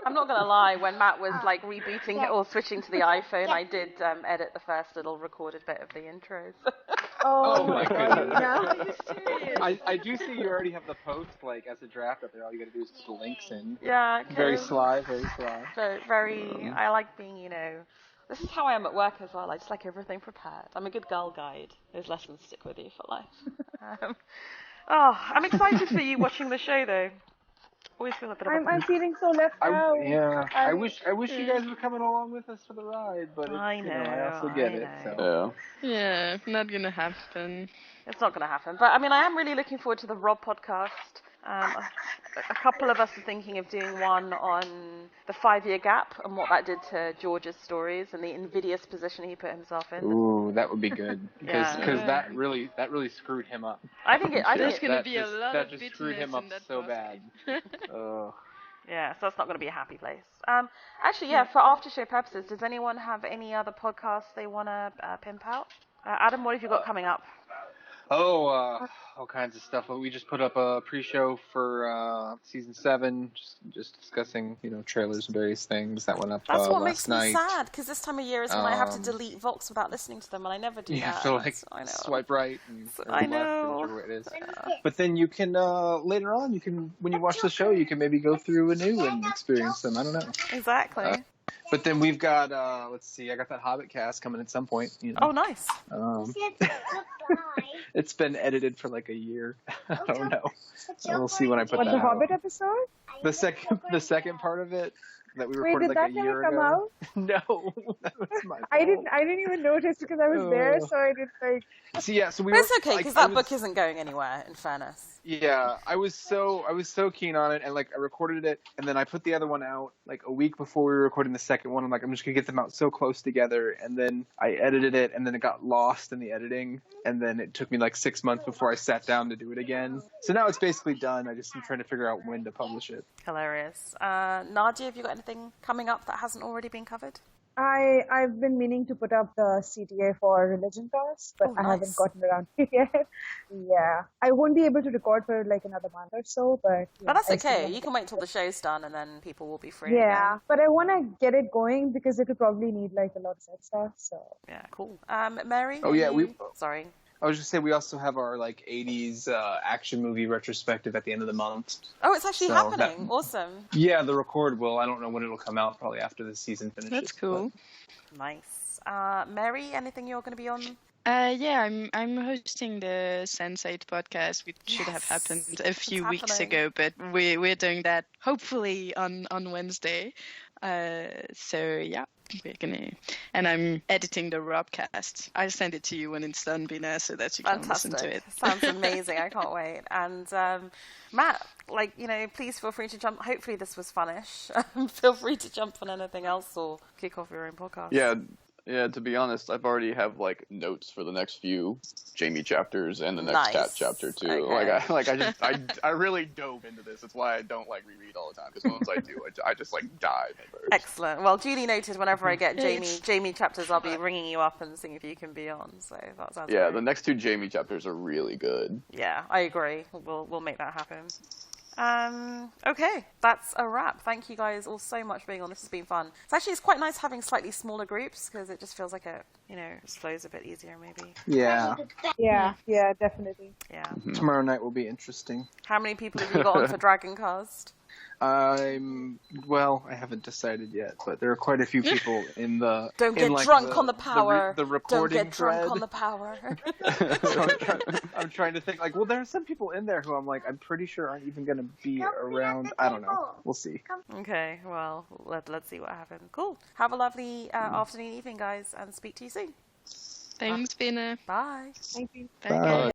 I'm not gonna lie. When Matt was like rebooting it or switching to the iPhone, I did edit the first little recorded bit of the intros. Oh my goodness. No. I do see you already have the post like as a draft up there. All you gotta do is put the links in. Yeah. Very sly, very sly. Very. I like being, This is how I am at work as well. I just like everything prepared. I'm a good girl guide. Those lessons stick with you for life. I'm excited for you watching the show though. Always feel a bit of I'm feeling so left out. I wish you guys were coming along with us for the ride, but I know, I also get it. So. Yeah, not gonna happen. It's not gonna happen. But I mean, I am really looking forward to the Rob podcast. A couple of us are thinking of doing one on the 5-year gap and what that did to George's stories and the invidious position he put himself in. Ooh, that would be good because that really screwed him up. I think there's gonna be a lot of that just screwed him up so bad. Yeah, so that's not going to be a happy place. Actually, for after show purposes, does anyone have any other podcasts they want to pimp out? Adam, what have you got coming up? All kinds of stuff. We just put up a pre-show for season 7, just discussing, trailers and various things that went up That's what last makes night. me sad, because this time of year is when I have to delete Vox without listening to them, and I never do that. You have to swipe right and I left, know. whichever way it is. But then you can later on, when you watch the show, you can maybe go through anew and experience them. I don't know. Exactly. But then we've got, let's see, I got that Hobbit cast coming at some point. Oh, nice. It's been edited for like a year. I don't know. We'll see when I put that the out. Hobbit episode? The second part of it that we recorded did like that a year never come ago. out? No, that was my fault. I didn't even notice because I was there, so I didn't like. So we. But it's okay because that book isn't going anywhere. In fairness. Yeah, I was so keen on it, and like I recorded it, and then I put the other one out like a week before we were recording the second one. I'm like, I'm just gonna get them out so close together, and then I edited it, and then it got lost in the editing, and then it took me like 6 months before I sat down to do it again. So now it's basically done. I just am trying to figure out when to publish it. Hilarious. Nadia, have you got anything coming up that hasn't already been covered? I've been meaning to put up the CTA for religion class, but I haven't gotten around to it yet. Yeah, I won't be able to record for like another month or so, but. But that's okay. You can wait till the show's done, and then people will be free. Yeah, again. but I want to get it going because it will probably need like a lot of set stuff. So. Yeah, cool. Mary. Oh yeah, Sorry. I was just saying we also have our like 80s action movie retrospective at the end of the month. Oh, it's actually happening. Awesome. Yeah, the record will. I don't know when it'll come out. Probably after the season finishes. That's cool. But... Nice. Mary, anything you're going to be on? Yeah, I'm hosting the Sense8 podcast, which should have happened a few weeks ago, but we're doing that hopefully on Wednesday. So yeah, we're gonna, and I'm editing the Robcast. I'll send it to you when it's done, Bina, so that you can listen to it. Sounds amazing. I can't wait. And Matt, please feel free to jump. Hopefully this was funnish. Feel free to jump on anything else or kick off your own podcast. Yeah, to be honest, I've already have like notes for the next few Jamie chapters and the next Cat chapter too. Okay. I really dove into this. That's why I don't like reread all the time, because once I do, I just like dive first. Excellent. Well, duly noted. Whenever I get Jamie chapters, I'll be ringing you up and seeing if you can be on. So that sounds great. The next 2 Jamie chapters are really good. Yeah, I agree. We'll make that happen. Okay, that's a wrap. Thank you guys all so much for being on. This has been fun. It's quite nice having slightly smaller groups because it just feels like it flows a bit easier maybe. Yeah, definitely. Yeah. Mm-hmm. Tomorrow night will be interesting. How many people have you got on for Dragoncast? I haven't decided yet, but there are quite a few people in the. Don't get drunk on the power. The recording Don't get drunk on the power. So I'm trying to think. There are some people in there who I'm pretty sure aren't even going to be around. I don't know. We'll see. Okay, well, let's see what happens. Cool. Have a lovely afternoon, evening, guys, and speak to you soon. Thanks, Bina. Bye. Thank you. Bye.